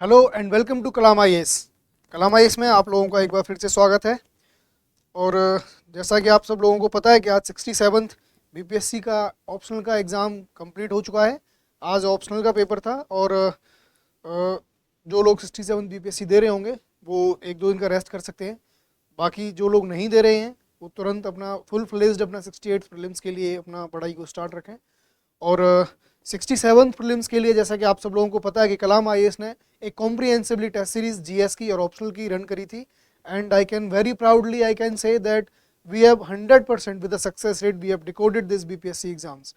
Hello and welcome to Kalam IAS. Kalam IAS में आप लोगों का एक बार फिर से स्वागत है। और जैसा कि आप सब लोगों को पता है कि आज 67th बीपीएससी का ऑप्शनल का एग्ज़ाम कंप्लीट हो चुका है। आज ऑप्शनल का पेपर था और जो लोग 67th बीपीएससी दे रहे होंगे वो एक दो दिन का रेस्ट कर सकते हैं। बाकी जो लोग नहीं दे रहे हैं वो तुरंत अपना फुल फ्लेज्ड अपना 68 प्रीलिम्स के लिए अपना पढ़ाई को स्टार्ट रखें। और 67 प्रीलिम्स के लिए जैसा कि आप सब लोगों को पता है कि कलाम आईएएस ने एक कॉम्प्रिहेंसिवली टेस्ट सीरीज जीएस की और ऑप्शनल की रन करी थी। And I can very proudly I can say that we have 100% with the success rate we have decoded this BPSC exams.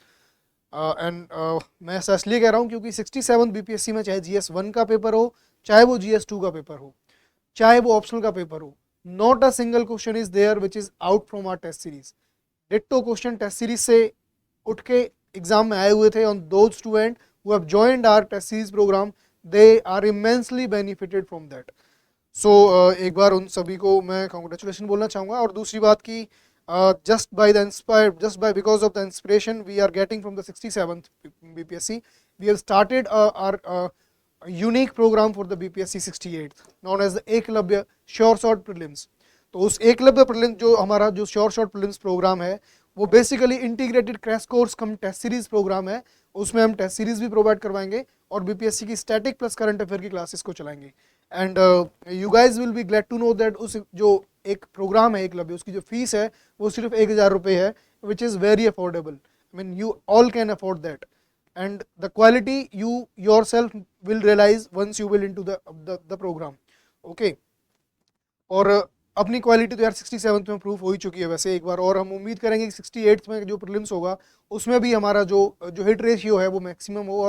एंड मैं ऐसा इसलिए कह रहा हूँ क्योंकि 67 बीपीएससी में चाहे जीएस 1 का पेपर हो, चाहे वो जीएस 2 का पेपर हो, चाहे वो ऑप्शनल का पेपर हो, not a single question is there which is out from our test series. Ditto question test series से उठ के एग्जाम में आए हुए थे। On those student who have joined our test series programme they are immensely benefited from that. So एक बार उन सभी को मैं कॉन्ग्रेचुलेशन बोलना चाहूँगा। और दूसरी बात की just by because of the inspiration we are getting from the 67th BPSC we have started our unique programme for the BPSC 68th known as the Eklavya sure shot prelims. तो उस एकलव्य प्रीलिम्स जो हमारा जो श्योर शॉर्ट प्रीलिम्स प्रोग्राम है वो basically integrated crash course कम test series programme है। उसमें हम टेस्ट सीरीज भी प्रोवाइड करवाएंगे और बीपीएससी की स्टैटिक प्लस करंट अफेयर की क्लासेस को चलाएंगे। And you guys will be glad to know that उस जो एक प्रोग्राम है एकलव्य उसकी जो फीस है वो सिर्फ 1000 रुपये है, which is very affordable. I mean you all can afford that and the quality you yourself will realize once you will into the program. Okay. और अपनी क्वालिटी तो यार 67th में प्रूफ हो ही चुकी है वैसे एक बार, और हम उम्मीद करेंगे कि 68th में जो प्रीलिम्स होगा उसमें भी हमारा जो जो हिट रेशियो है वो मैक्सिमम हो।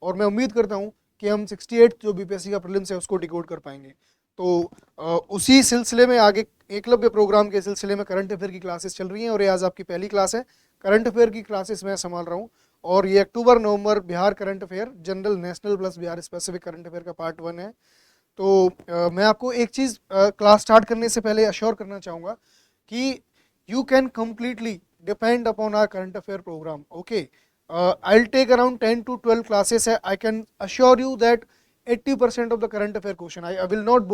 और मैं उम्मीद करता हूँ कि हम 68th जो बीपीएससी का प्रीलिम्स है उसको डिकोड कर पाएंगे। तो उसी सिलसिले में आगे एकलव्य प्रोग्राम के सिलसिले में करंट अफेयर की क्लासेस चल रही हैं और ये आज आपकी पहली क्लास है। करंट अफेयर की क्लासेस मैं संभाल रहा हूँ और ये अक्टूबर नवंबर Bihar current affair general national plus Bihar specific current affair का पार्ट 1 है। तो मैं आपको एक चीज़ क्लास स्टार्ट करने से पहले अश्योर करना चाहूँगा कि you can completely depend upon our current affair programme. Okay, I will take around 10 to 12 classes. I can assure you that 80% of the current affair question, I will not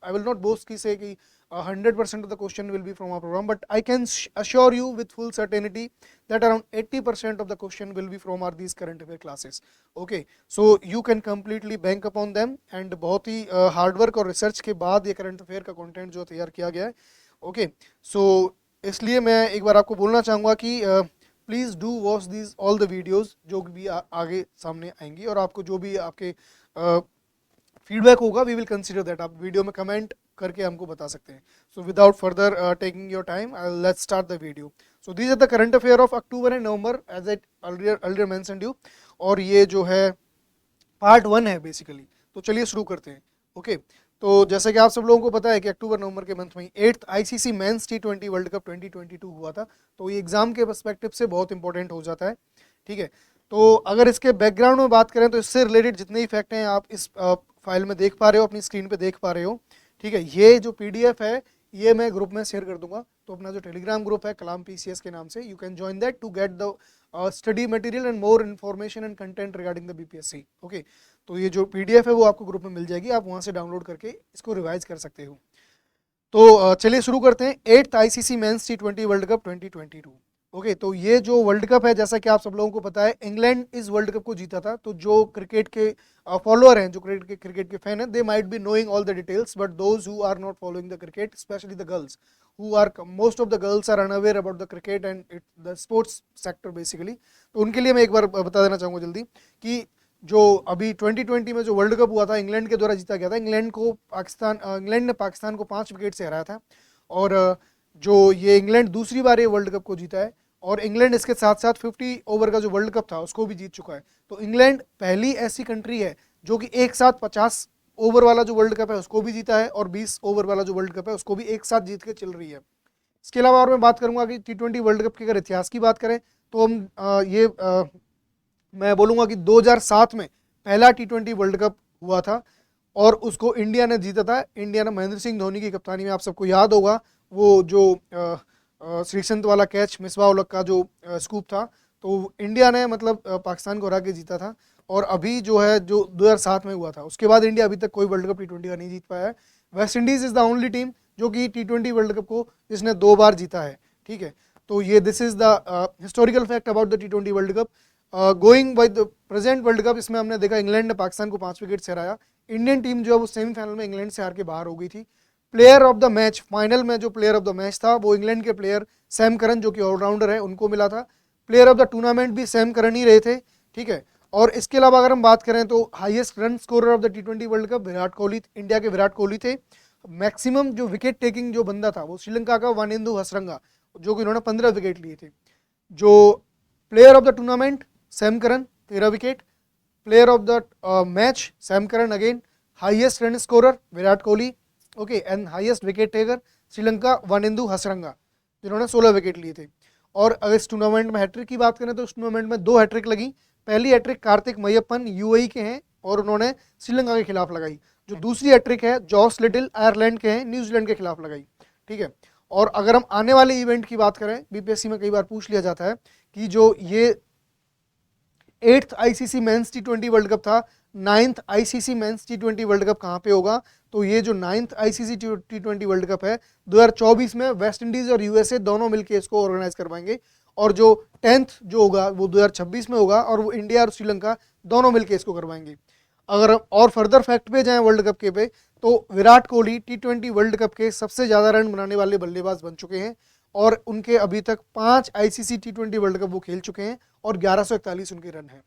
I will not boast ki say कि 100% of the question will be from our program, but I can assure you with full certainty that around 80% of the question will be from our these current affair classes. Okay, so you can completely bank upon them and बहुत ही hard work और research के बाद ये current affair का content जो तैयार किया गया है। ओके, सो इसलिए मैं एक बार आपको बोलना चाहूँगा कि please do watch these all the videos जो भी आगे सामने आएंगी और आपको जो भी आपके फीडबैक होगा वी विल कंसिडर दैट। आप वीडियो में कमेंट करके हमको बता सकते हैं। So without further taking your time let's start the video. So these are the current affair of October and November as I earlier mentioned you. और ये जो है पार्ट 1 है बेसिकली। तो चलिए शुरू करते हैं। ओके, तो जैसे कि आप सब लोगों को पता है कि अक्टूबर नवंबर के मंथ में 8th ICC men's T20 world cup 2022 हुआ था। तो ये एग्जाम के पर्सपेक्टिव से बहुत इंपॉर्टेंट हो जाता है। ठीक है, तो अगर इसके बैकग्राउंड में बात करें तो इससे रिलेटेड जितने ही फैक्ट हैं आप इस फाइल में देख पा रहे हो, अपनी स्क्रीन पे देख पा रहे हो। ठीक है, ये जो पीडीएफ है ये मैं ग्रुप में शेयर कर दूंगा। तो अपना जो टेलीग्राम ग्रुप है कलाम पीसीएस के नाम से, you can join that to get the study material and more information and content regarding the BPSC. Okay, तो ये जो पीडीएफ है वो आपको ग्रुप में मिल जाएगी, आप वहाँ से डाउनलोड करके इसको रिवाइज कर सकते हो। तो चलिए शुरू करते हैं। 8th ICC men's T20 world cup 2022। Okay, तो ये जो वर्ल्ड कप है जैसा कि आप सब लोगों को पता है इंग्लैंड इस वर्ल्ड कप को जीता था। तो जो क्रिकेट के फॉलोअर हैं, जो क्रिकेट के फैन हैं, they might be knowing all the details, but those who are not following the cricket, specially the girls who are most of the girls are unaware about the cricket and the sports sector basically। तो उनके लिए मैं एक बार बता देना चाहूँगा जल्दी कि जो अभी 2020 में जो वर्ल्ड कप हुआ था इंग्लैंड के द्वारा जीता गया था। इंग्लैंड ने पाकिस्तान को 5 विकेट से हराया था। और जो ये इंग्लैंड दूसरी बार ये वर्ल्ड कप को जीता है और इंग्लैंड इसके साथ साथ 50 ओवर का जो वर्ल्ड कप था उसको भी जीत चुका है। तो इंग्लैंड पहली ऐसी कंट्री है जो कि एक साथ 50 ओवर वाला जो वर्ल्ड कप है उसको भी जीता है और 20 ओवर वाला जो वर्ल्ड कप है उसको भी एक साथ जीत के चल रही है। इसके अलावा और मैं बात करूंगा कि T20 वर्ल्ड कप के अगर इतिहास की बात करें तो हम मैं बोलूँगा कि 2007 में पहला T20 वर्ल्ड कप हुआ था और उसको इंडिया ने जीता था। इंडिया ने महेंद्र सिंह धोनी की कप्तानी में, आप सबको याद होगा वो जो श्रीसंत वाला कैच मिसबा उल हक का जो स्कूप था, तो इंडिया ने मतलब पाकिस्तान को हरा के जीता था। और अभी जो है जो 2007 में हुआ था, उसके बाद इंडिया अभी तक कोई वर्ल्ड कप टी20 का नहीं जीत पाया है। West Indies is the only team जो कि टी20 वर्ल्ड कप को जिसने 2 बार जीता है, ठीक है। तो ये this is the historical fact about the T20 world cup. Going by the present world cup, इसमें हमने देखा इंग्लैंड ने पाकिस्तान को 5 विकेट से हराया। इंडियन टीम जो है वो सेमीफाइनल में इंग्लैंड से हार के बाहर हो गई थी। Player of the match, final में जो प्लेयर ऑफ द मैच था वो इंग्लैंड के प्लेयर सैम करन जो कि ऑलराउंडर है उनको मिला था। प्लेयर ऑफ द टूर्नामेंट भी सैम करन ही रहे थे, ठीक है। और इसके अलावा अगर हम बात करें तो highest run scorer of the T20 world cup Virat Kohli, India के विराट कोहली थे। मैक्सिमम जो विकेट टेकिंग जो बंदा था वो श्रीलंका का वानिंदु हसरंगा, जो कि उन्होंने 15 विकेट लिए थे। जो player of the tournament Sam Curran 13 wicket, player of the match Sam Curran again, highest run scorer Virat Kohli, okay, and highest wicket taker Sri Lanka Wanindu Hasaranga जिन्होंने 16 विकेट लिए थे। और अगर इस टूर्नामेंट में हैट्रिक की बात करें तो इस टूर्नामेंट में 2 हैट्रिक लगी। पहली हैट्रिक कार्तिक मय्यप्पन यूएई के हैं और उन्होंने श्रीलंका के खिलाफ लगाई। जो दूसरी हैट्रिक है जॉस लिटिल आयरलैंड के हैं, न्यूजीलैंड के खिलाफ लगाई, ठीक है। और अगर हम आने वाले इवेंट की बात करें, बीपीएससी में कई बार पूछ लिया जाता है कि जो ये 8th आईसीसी मेंस टी20 वर्ल्ड कप था, 9th आईसीसी मेंस टी20 वर्ल्ड कप कहाँ पे होगा, तो ये जो 9th आईसीसी टी20 वर्ल्ड कप है 2024 में वेस्ट इंडीज और यूएसए दोनों मिलकर इसको ऑर्गेनाइज करवाएंगे। और जो 10th जो होगा वो 2026 में होगा और वो इंडिया और श्रीलंका दोनों मिलकर इसको करवाएंगे। अगर और फर्दर फैक्ट पे जाएं वर्ल्ड कप के पे, तो विराट कोहली टी20 वर्ल्ड कप के सबसे ज़्यादा रन बनाने वाले बल्लेबाज बन चुके हैं और उनके अभी तक 5 आईसीसी टी20 वर्ल्ड कप वो खेल चुके हैं और 1141 उनके रन हैं।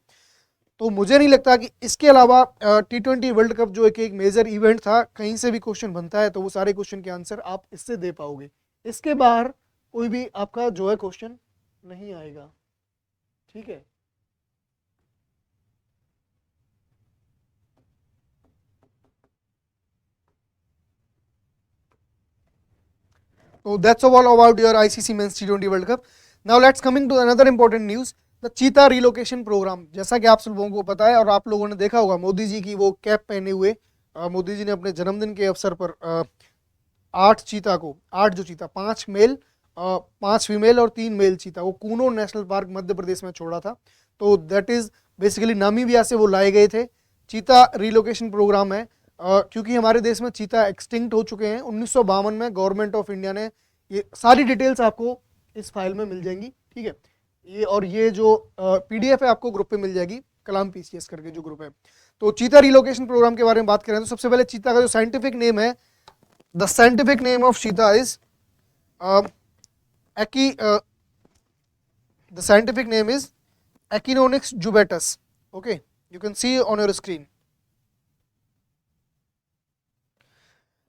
तो मुझे नहीं लगता कि इसके अलावा टी20 वर्ल्ड कप जो एक मेजर इवेंट था कहीं से भी क्वेश्चन बनता है तो वो सारे क्वेश्चन के आंसर आप इससे दे पाओगे। इसके बाहर कोई भी आपका जो है क्वेश्चन नहीं आएगा, ठीक है। So that's all about your ICC Men's T20 World Cup. Now let's coming to another important news, the चीता रिलोकेशन प्रोग्राम। जैसा कि आप सब लोगों को पता है और आप लोगों ने देखा होगा मोदी जी की वो कैप पहने हुए, मोदी जी ने अपने जन्मदिन के अवसर पर 8 चीता को, 8 जो चीता, 5 मेल 5 फीमेल और 3 मेल चीता वो कूनो नेशनल पार्क मध्य प्रदेश में छोड़ा था। तो दैट इज बेसिकली नामीबिया से वो लाए गए थे। चीता रिलोकेशन प्रोग्राम है क्योंकि हमारे देश में चीता एक्सटिंक्ट हो चुके हैं 1952 में। गवर्नमेंट ऑफ इंडिया ने, ये सारी डिटेल्स आपको इस फाइल में मिल जाएंगी, ठीक है। ये और ये जो पीडीएफ है आपको ग्रुप पे मिल जाएगी, कलाम पीसीएस करके जो ग्रुप है। तो चीता रिलोकेशन प्रोग्राम के बारे में बात करें तो सबसे पहले चीता का जो साइंटिफिक नेम है, द साइंटिफिक नेम ऑफ चीता is the scientific name is Echinonyx jubatus. Okay, you can see on your screen.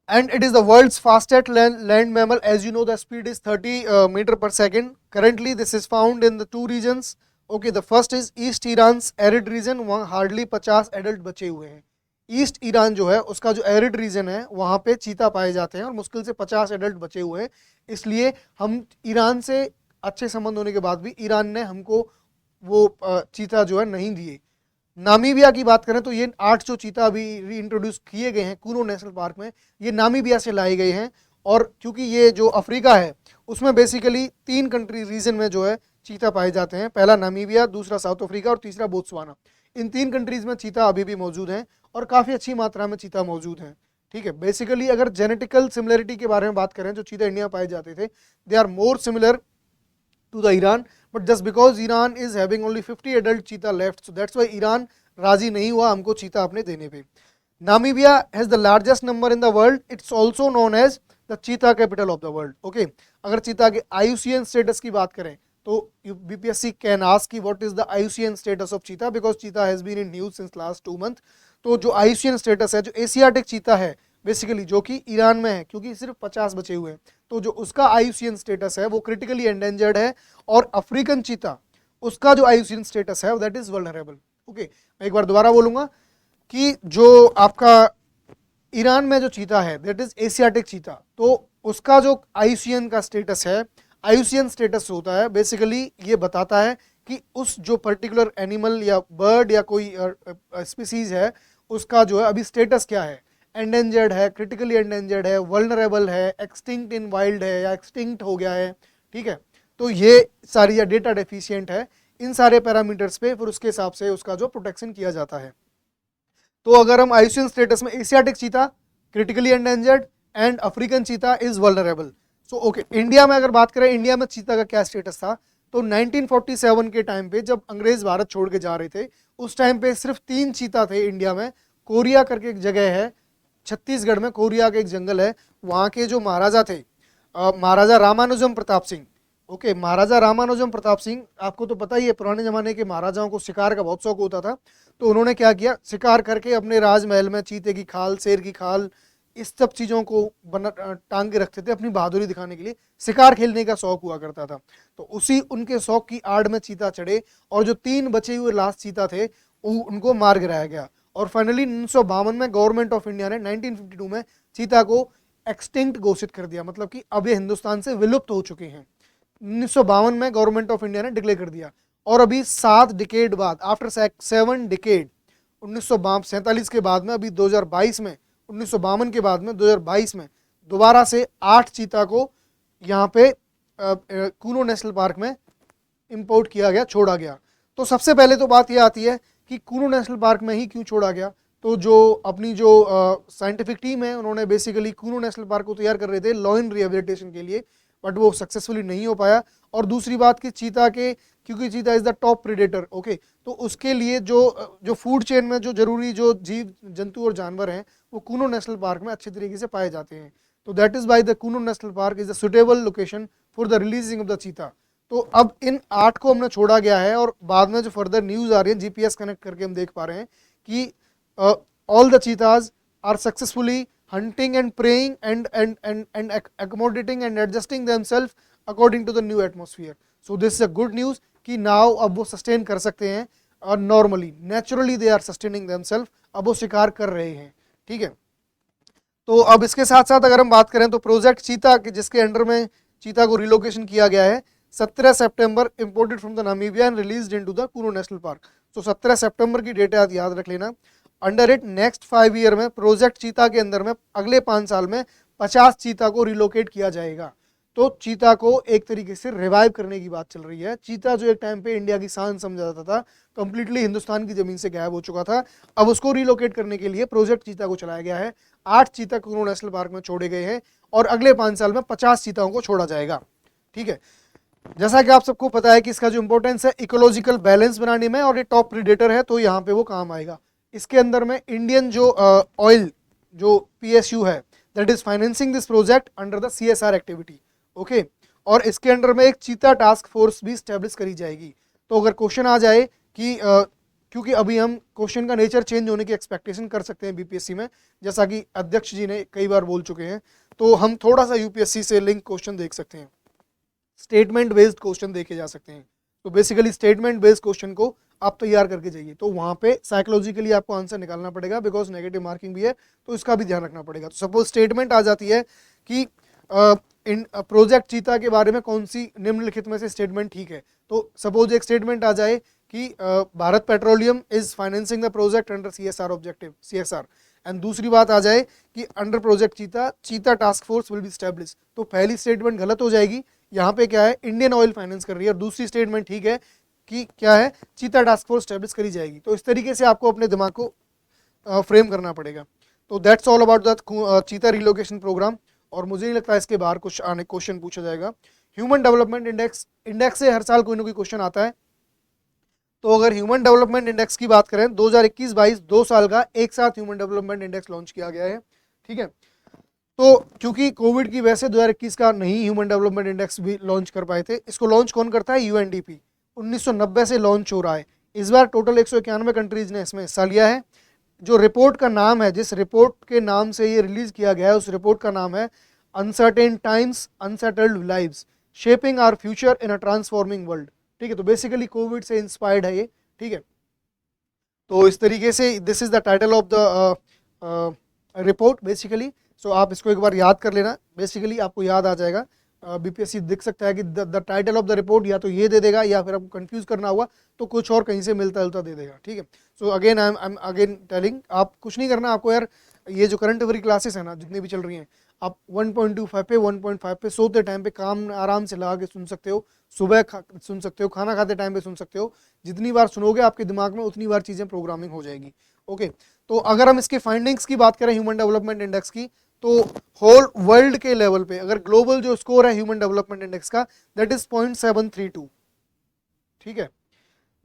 And it is the world's fastest land mammal. As you know, the speed is 30 meter per second. Currently, this is found in the 2 regions. Okay, the first is East Iran's arid region. वहाँ hardly 50 adult बचे हुए हैं। East Iran जो है उसका जो arid region है वहाँ पे चीता पाए जाते हैं और मुश्किल से 50 एडल्ट बचे हुए हैं। इसलिए हम ईरान से अच्छे संबंध होने के बाद भी ईरान ने हमको वो चीता जो है नहीं दिए। नामीबिया की बात करें तो ये 8 जो चीता अभी रीइंट्रोड्यूस किए गए हैं कूनो नेशनल पार्क में, ये नामीबिया से लाए गए हैं। और क्योंकि ये जो अफ्रीका है उसमें बेसिकली 3 कंट्री रीजन में जो है चीता पाए जाते हैं, पहला नामीबिया, दूसरा साउथ अफ्रीका और तीसरा बोत्सवाना। इन 3 कंट्रीज में चीता अभी भी मौजूद हैं और काफ़ी अच्छी मात्रा में चीता मौजूद हैं, ठीक है। बेसिकली अगर जेनेटिकल सिमिलरिटी के बारे में बात करें, जो चीता इंडिया पाए जाते थे, they are more similar to the Iran, but just because Iran is having only 50 adult cheetah left, so that's why Iran राजी नहीं हुआ हमको चीता अपने देने पे। Namibia has the largest number in the world. It's also known as the cheetah capital of the world. Okay, अगर चीता के IUCN status की बात करें तो BPSC can ask कि what is the IUCN status of cheetah because cheetah has been in news since last 2 months. तो जो IUCN status है, जो एशियाटिक चीता है बेसिकली जो कि ईरान में है क्योंकि सिर्फ 50 बचे हुए हैं, तो जो उसका IUCN स्टेटस है वो क्रिटिकली एंडेंजर्ड है। और अफ्रीकन चीता उसका जो IUCN स्टेटस है दैट इज वल्नरेबल। ओके, मैं एक बार दोबारा बोलूंगा कि जो आपका ईरान में जो चीता है दैट इज एशियाटिक चीता, तो उसका जो IUCN का स्टेटस है, IUCN स्टेटस होता है बेसिकली ये बताता है कि उस जो पर्टिकुलर एनिमल या बर्ड या कोई स्पीसीज है उसका जो है अभी स्टेटस क्या है, एंडेंजर्ड है, क्रिटिकली एंडेंजर्ड है, वल्नरेबल है, एक्सटिंक्ट इन वाइल्ड है या एक्सटिंक्ट हो गया है, ठीक है। तो ये सारी या डेटा डेफिशिएंट है, इन सारे पैरामीटर्स पे फिर उसके हिसाब से उसका जो प्रोटेक्शन किया जाता है। तो अगर हम आईयूसीएन स्टेटस में Asiatic cheetah critically endangered and African cheetah is vulnerable. So okay, India में अगर बात करें, इंडिया में चीता का क्या स्टेटस था, तो 1947 के टाइम पे जब अंग्रेज भारत छोड़ के जा रहे थे, उस टाइम पे सिर्फ 3 चीता थे इंडिया में। कोरिया करके एक जगह है छत्तीसगढ़ में, कोरिया का एक जंगल है, वहाँ के जो महाराजा थे महाराजा रामानुजम प्रताप सिंह। ओके, महाराजा रामानुजम प्रताप सिंह, आपको तो पता ही है पुराने जमाने के महाराजाओं को शिकार का बहुत शौक होता था, तो उन्होंने क्या किया, शिकार करके अपने राजमहल में चीते की खाल, शेर की खाल, इस सब चीज़ों को टांग के रखते थे अपनी बहादुरी दिखाने के लिए। शिकार खेलने का शौक हुआ करता था, तो उसी उनके शौक की आड़ में चीता चढ़े और जो 3 बचे हुए लास्ट चीता थे उनको मार गिराया गया। और फाइनली 1952 में गवर्नमेंट ऑफ इंडिया ने 1952 में चीता को एक्सटिंक्ट घोषित कर दिया, मतलब कि अब ये हिंदुस्तान से विलुप्त हो चुके हैं। 1952 में गवर्नमेंट ऑफ इंडिया ने डिक्लेयर कर दिया। और अभी 7 डिकेड बाद, आफ्टर 7 डिकेड, 1947 के बाद में, अभी 2022 में, 1952 के बाद में 2022 में दोबारा से 8 चीता को यहाँ पे कूनो नेशनल पार्क में इंपोर्ट किया गया, छोड़ा गया। तो सबसे पहले तो बात यह आती है कि कूनो नेशनल पार्क में ही क्यों छोड़ा गया। तो जो अपनी जो साइंटिफिक टीम है, उन्होंने बेसिकली कूनो नेशनल पार्क को तैयार कर रहे थे लॉयन रिहेबिलिटेशन के लिए, बट वो सक्सेसफुली नहीं हो पाया। और दूसरी बात कि चीता के, क्योंकि चीता is the top predator, okay, तो उसके लिए जो फूड चेन में जो जरूरी जो जीव जंतु और जानवर हैं वो कूनो नेशनल पार्क में अच्छे तरीके से पाए जाते हैं। तो that is by the Kuno national park is the suitable location for the releasing of the चीता। तो अब इन 8 को हमने छोड़ा गया है, और बाद में जो फर्दर न्यूज आ रही है, जीपीएस कनेक्ट करके हम देख पा रहे हैं कि all the cheetahs are successfully hunting and preying and accommodating and adjusting themselves according to the new atmosphere. So this is a good news कि now अब वो सस्टेन कर सकते हैं और normally naturally they are sustaining themselves, अब वो शिकार कर रहे हैं। ठीक है, तो अब इसके साथ साथ अगर हम बात करें तो प्रोजेक्ट चीता जिसके अंडर में चीता को रिलोकेशन किया गया है, 17 सितंबर imported from the Namibia and released into the Kuno national park. तो 17 सितंबर की डेट याद रख लेना। अंडर इट नेक्स्ट 5 ईयर में प्रोजेक्ट चीता के अंदर में अगले 5 साल में 50 चीता को रिलोकेट किया जाएगा। तो चीता को एक तरीके से रिवाइव करने की बात चल रही है। चीता जो एक टाइम पे इंडिया की शान समझा जाता था, कंप्लीटली हिंदुस्तान की जमीन से गायब हो चुका था, अब उसको रिलोकेट करने के लिए प्रोजेक्ट चीता को चलाया गया है। 8 चीता कूनो नेशनल पार्क में छोड़े गए हैं और अगले 5 साल में 50 चीताओं को छोड़ा जाएगा। ठीक है, जैसा कि आप सबको पता है कि इसका जो इंपॉर्टेंस है इकोलॉजिकल बैलेंस बनाने में, और ये टॉप प्रीडेटर है तो यहाँ पे वो काम आएगा। इसके अंदर में इंडियन जो ऑयल जो पीएसयू है that is financing this project under the CSR activity. Okay, और इसके अंडर में एक चीता टास्क फोर्स भी स्टैब्लिश करी जाएगी। तो अगर क्वेश्चन आ जाए कि क्योंकि अभी हम क्वेश्चन का नेचर चेंज होने की एक्सपेक्टेशन कर सकते हैं बीपीएससी में, जैसा कि अध्यक्ष जी ने कई बार बोल चुके हैं, तो हम थोड़ा सा यूपीएससी से लिंक क्वेश्चन देख सकते हैं, स्टेटमेंट बेस्ड क्वेश्चन देखे जा सकते हैं। तो बेसिकली स्टेटमेंट बेस्ड क्वेश्चन को आप तैयार करके जाइए, तो वहाँ पे साइकोलॉजिकली आपको आंसर निकालना पड़ेगा, बिकॉज नेगेटिव मार्किंग भी है, तो इसका भी ध्यान रखना पड़ेगा। तो सपोज स्टेटमेंट आ जाती है कि इन प्रोजेक्ट चीता के बारे में कौन सी निम्नलिखित में से स्टेटमेंट ठीक है। तो सपोज एक स्टेटमेंट आ जाए कि Bharat petroleum is financing the project under CSR objective, CSR, and दूसरी बात आ जाए कि अंडर प्रोजेक्ट चीता चीता task force will be establish. तो पहली स्टेटमेंट गलत हो जाएगी, यहाँ पे क्या है इंडियन ऑयल फाइनेंस कर रही है, और दूसरी स्टेटमेंट ठीक है कि क्या है चीता टास्क फोर्स स्टैब्लिश करी जाएगी। तो इस तरीके से आपको अपने दिमाग को फ्रेम करना पड़ेगा। तो that's all about the cheetah relocation programme, और मुझे नहीं लगता इसके बाहर कुछ आने क्वेश्चन पूछा जाएगा। ह्यूमन डेवलपमेंट इंडेक्स, इंडेक्स से हर साल कोई ना कोई क्वेश्चन आता है। तो अगर ह्यूमन डेवलपमेंट इंडेक्स की बात करें, 2021-22 2 साल का एक साथ ह्यूमन डेवलपमेंट इंडेक्स लॉन्च किया गया है। ठीक है, तो क्योंकि कोविड की वजह से 2021 का नहीं ह्यूमन डेवलपमेंट इंडेक्स भी लॉन्च कर पाए थे। इसको लॉन्च कौन करता है? यूएनडीपी। 1990 से लॉन्च हो रहा है। इस बार टोटल 191 कंट्रीज ने इसमें हिस्सा लिया है। जो रिपोर्ट का नाम है, जिस रिपोर्ट के नाम से ये रिलीज किया गया है, उस रिपोर्ट का नाम है uncertain times unsettled lives shaping our future in a transforming world. ठीक है, तो बेसिकली कोविड से इंस्पायर्ड है ये। ठीक है, तो इस तरीके से this is the title of the report basically. So आप इसको एक बार याद कर लेना, बेसिकली आपको याद आ जाएगा। बीपीएससी दिख सकता है कि the title of the report या तो ये दे देगा, या फिर आपको कंफ्यूज करना हुआ तो कुछ और कहीं से मिलता जुलता दे देगा। ठीक है, so again I am again telling, आप कुछ नहीं करना आपको यार, ये जो करंट अफेयर क्लासेस है ना जितनी भी चल रही हैं, आप 1.25 पे 1.5 पे सोते टाइम पे काम आराम से लगा के सुन सकते हो, सुबह सुन सकते हो, खाना खाते टाइम पे सुन सकते हो। जितनी बार सुनोगे आपके दिमाग में उतनी बार चीज़ें प्रोग्रामिंग हो जाएगी। ओके, तो अगर हम इसके फाइंडिंग्स की बात करें ह्यूमन डेवलपमेंट इंडेक्स की, तो होल वर्ल्ड के लेवल पे अगर ग्लोबल जो स्कोर है ह्यूमन डेवलपमेंट इंडेक्स का, दैट इज 0.732। ठीक है,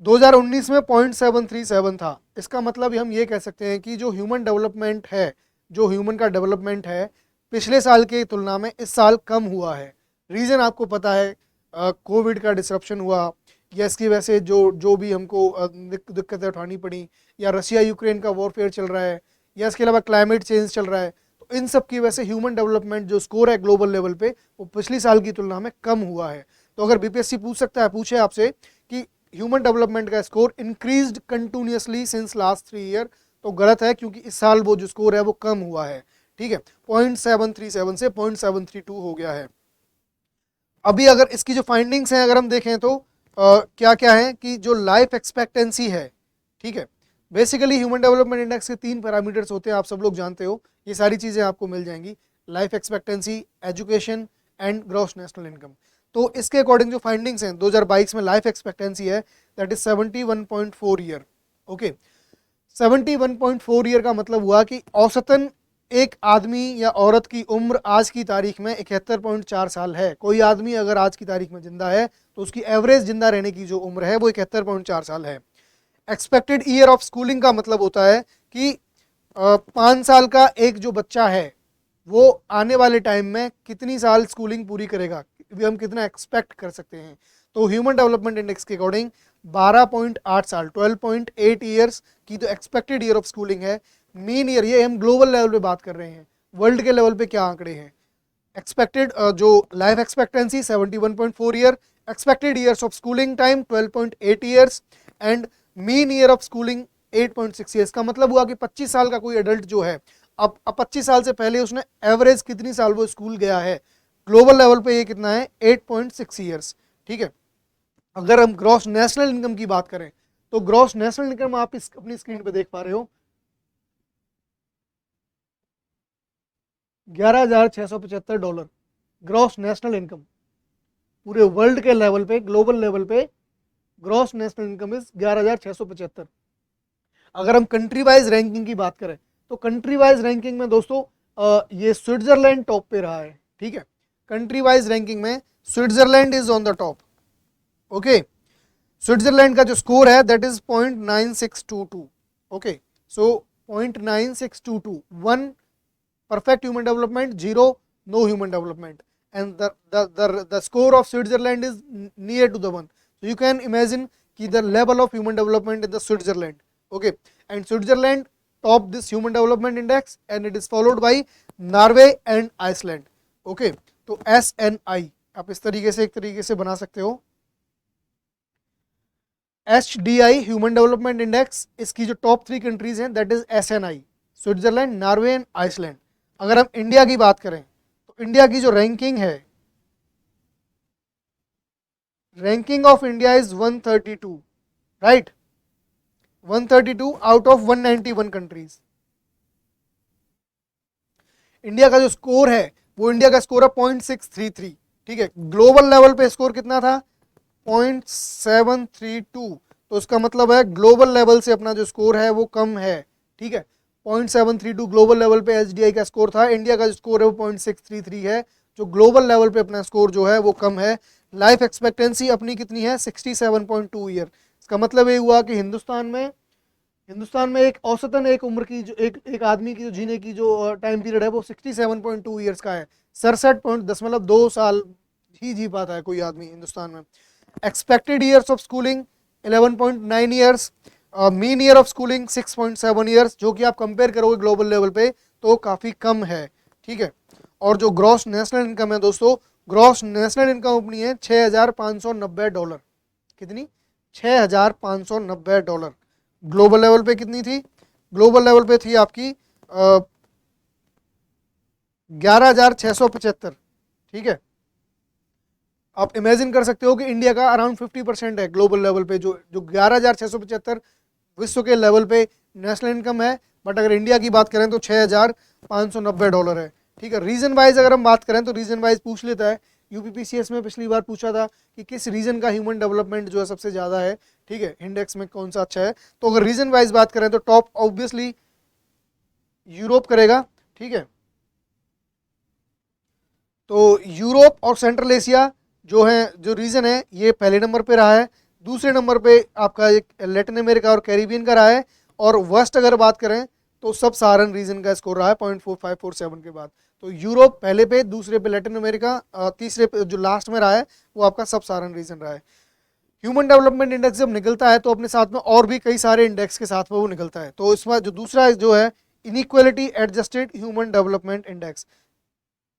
2019 में 0.737 था। इसका मतलब हम ये कह सकते हैं कि जो ह्यूमन डेवलपमेंट है, जो ह्यूमन का डेवलपमेंट है पिछले साल की तुलना में इस साल कम हुआ है। रीज़न आपको पता है, कोविड का डिसरप्शन हुआ, या इसकी वजह से जो भी हमको दिक्कतें उठानी पड़ी, या रशिया यूक्रेन का वॉरफेयर चल रहा है, या इसके अलावा क्लाइमेट चेंज चल रहा है, तो इन सब की वजह से ह्यूमन डेवलपमेंट जो स्कोर है ग्लोबल लेवल पे वो पिछली साल की तुलना में कम हुआ है। तो अगर बीपीएससी पूछे आपसे कि ह्यूमन डेवलपमेंट का score increased continuously since last 3 year, तो गलत है, क्योंकि इस साल वो जो स्कोर है वो कम हुआ है। ठीक है, 0.737 से 0.732 हो गया है। अभी अगर इसकी जो फाइंडिंग्स हैं अगर हम देखें तो क्या क्या है कि जो लाइफ एक्सपेक्टेंसी है, ठीक है, बेसिकली ह्यूमन डेवलपमेंट इंडेक्स के 3 पैरामीटर्स होते हैं, आप सब लोग जानते हो, ये सारी चीज़ें आपको मिल जाएंगी, life expectancy, education and gross national income. तो इसके अकॉर्डिंग जो फाइंडिंग्स हैं 2022 में लाइफ एक्सपेक्टेंसी है that is 71.4 year. Okay, 71.4 year का मतलब हुआ कि औसतन एक आदमी या औरत की उम्र आज की तारीख में 71.4 साल है। कोई आदमी अगर आज की तारीख में जिंदा है तो उसकी एवरेज जिंदा रहने की जो उम्र है वो 71.4 साल है। एक्सपेक्टेड ईयर ऑफ स्कूलिंग का मतलब होता है कि 5 साल का एक जो बच्चा है वो आने वाले टाइम में कितनी साल स्कूलिंग पूरी करेगा, हम कितना एक्सपेक्ट कर सकते हैं। तो ह्यूमन डेवलपमेंट इंडेक्स के अकॉर्डिंग 12.8 साल 12.8 ईयर्स की जो एक्सपेक्टेड ईयर ऑफ स्कूलिंग है, मीन ईयर, ये हम ग्लोबल लेवल पे बात कर रहे हैं, वर्ल्ड के लेवल पे क्या आंकड़े हैं। एक्सपेक्टेड जो life expectancy 71.4 year, expected years of schooling time 12.8 years and mean year of schooling 8.6 years. का मतलब हुआ कि 25 साल का कोई एडल्ट जो है, अब 25 साल से पहले उसने एवरेज कितनी साल वो स्कूल गया है, ग्लोबल लेवल पे ये कितना है 8.6 ईयर्स। ठीक है, अगर हम ग्रॉस नेशनल इनकम की बात करें तो ग्रॉस नेशनल इनकम आप अपनी स्क्रीन पे देख पा रहे हो, $11,675 ग्रॉस नेशनल इनकम पूरे वर्ल्ड के लेवल पे, ग्लोबल लेवल पे ग्रॉस नेशनल इनकम इज 11,675। अगर हम कंट्री वाइज रैंकिंग की बात करें तो कंट्री वाइज रैंकिंग में दोस्तों ये स्विट्जरलैंड टॉप पे रहा है। ठीक है, कंट्री वाइज रैंकिंग में Switzerland is on the top. Okay, Switzerland का जो स्कोर है that is 0.9622। Okay, so 0.9622, 1 perfect human development, 0 no human development, and the score of Switzerland is near to the 1. So you can imagine ki the level of human development in the Switzerland. Okay, and Switzerland top this human development index and it is followed by Norway and Iceland. Okay, तो SNI आप इस तरीके से एक तरीके से बना सकते हो, HDI ह्यूमन डेवलपमेंट इंडेक्स, इसकी जो टॉप 3 कंट्रीज हैं that is SNI, Switzerland, Norway and Iceland. अगर हम इंडिया की बात करें तो इंडिया की जो रैंकिंग है, ranking of India is 132, right, 132 out of 191 countries. India का जो स्कोर है वो इंडिया का स्कोर है 0.633। ठीक है, ग्लोबल लेवल पे स्कोर कितना था 0.732, तो उसका मतलब है ग्लोबल लेवल से अपना जो स्कोर है वो कम है। ठीक है, 0.732 ग्लोबल लेवल पे एचडीआई का स्कोर था, इंडिया का जो स्कोर है वो 0.633 है, जो ग्लोबल लेवल पे अपना स्कोर जो है वो कम है। लाइफ एक्सपेक्टेंसी अपनी कितनी है 67.2 ईयर। इसका मतलब ये हुआ कि हिंदुस्तान में एक औसतन एक उम्र की जो एक आदमी की जो जीने की जो टाइम पीरियड है वो 67.2 ईयर्स का है, 67.2 साल ही जी पाता है कोई आदमी हिंदुस्तान में। Expected years of schooling 11.9 years, mean year of schooling 6.7 years, जो कि आप कंपेयर करोगे ग्लोबल लेवल पे तो काफ़ी कम है। ठीक है, और जो ग्रॉस नेशनल इनकम है दोस्तों, ग्रॉस नेशनल इनकम अपनी है $6,590। कितनी, $6,590। ग्लोबल लेवल पे कितनी थी, ग्लोबल लेवल पे थी आपकी 11,675। ठीक है, आप इमेजिन कर सकते हो कि इंडिया का अराउंड 50% है ग्लोबल लेवल पे, जो 11,675 विश्व के लेवल पे नेशनल इनकम है, बट अगर इंडिया की बात करें तो $6,590 है। ठीक है। रीजन वाइज अगर हम बात करें तो रीजन वाइज पूछ लेता है, यूपीपीसीएस में पिछली बार पूछा था कि किस रीजन का ह्यूमन डेवलपमेंट जो है सबसे ज़्यादा है, ठीक है, इंडेक्स में कौन सा अच्छा है। तो अगर रीजन वाइज बात करें तो टॉप ऑब्वियसली यूरोप करेगा, ठीक है। तो यूरोप और सेंट्रल एशिया जो है, जो रीजन है, ये पहले नंबर पे रहा है। दूसरे नंबर पे आपका एक लैटिन अमेरिका और कैरिबियन का रहा है। और वेस्ट अगर बात करें तो सब सहारन रीजन का स्कोर रहा है 0.4547 के बाद। तो यूरोप पहले पे, दूसरे पे लैटिन अमेरिका, तीसरे पे जो लास्ट में रहा है वो आपका सब सहारन रीजन रहा है। ह्यूमन डेवलपमेंट इंडेक्स जब निकलता है तो अपने साथ में और भी कई सारे इंडेक्स के साथ में वो निकलता है। तो इसमें जो दूसरा जो है inequality adjusted human development index,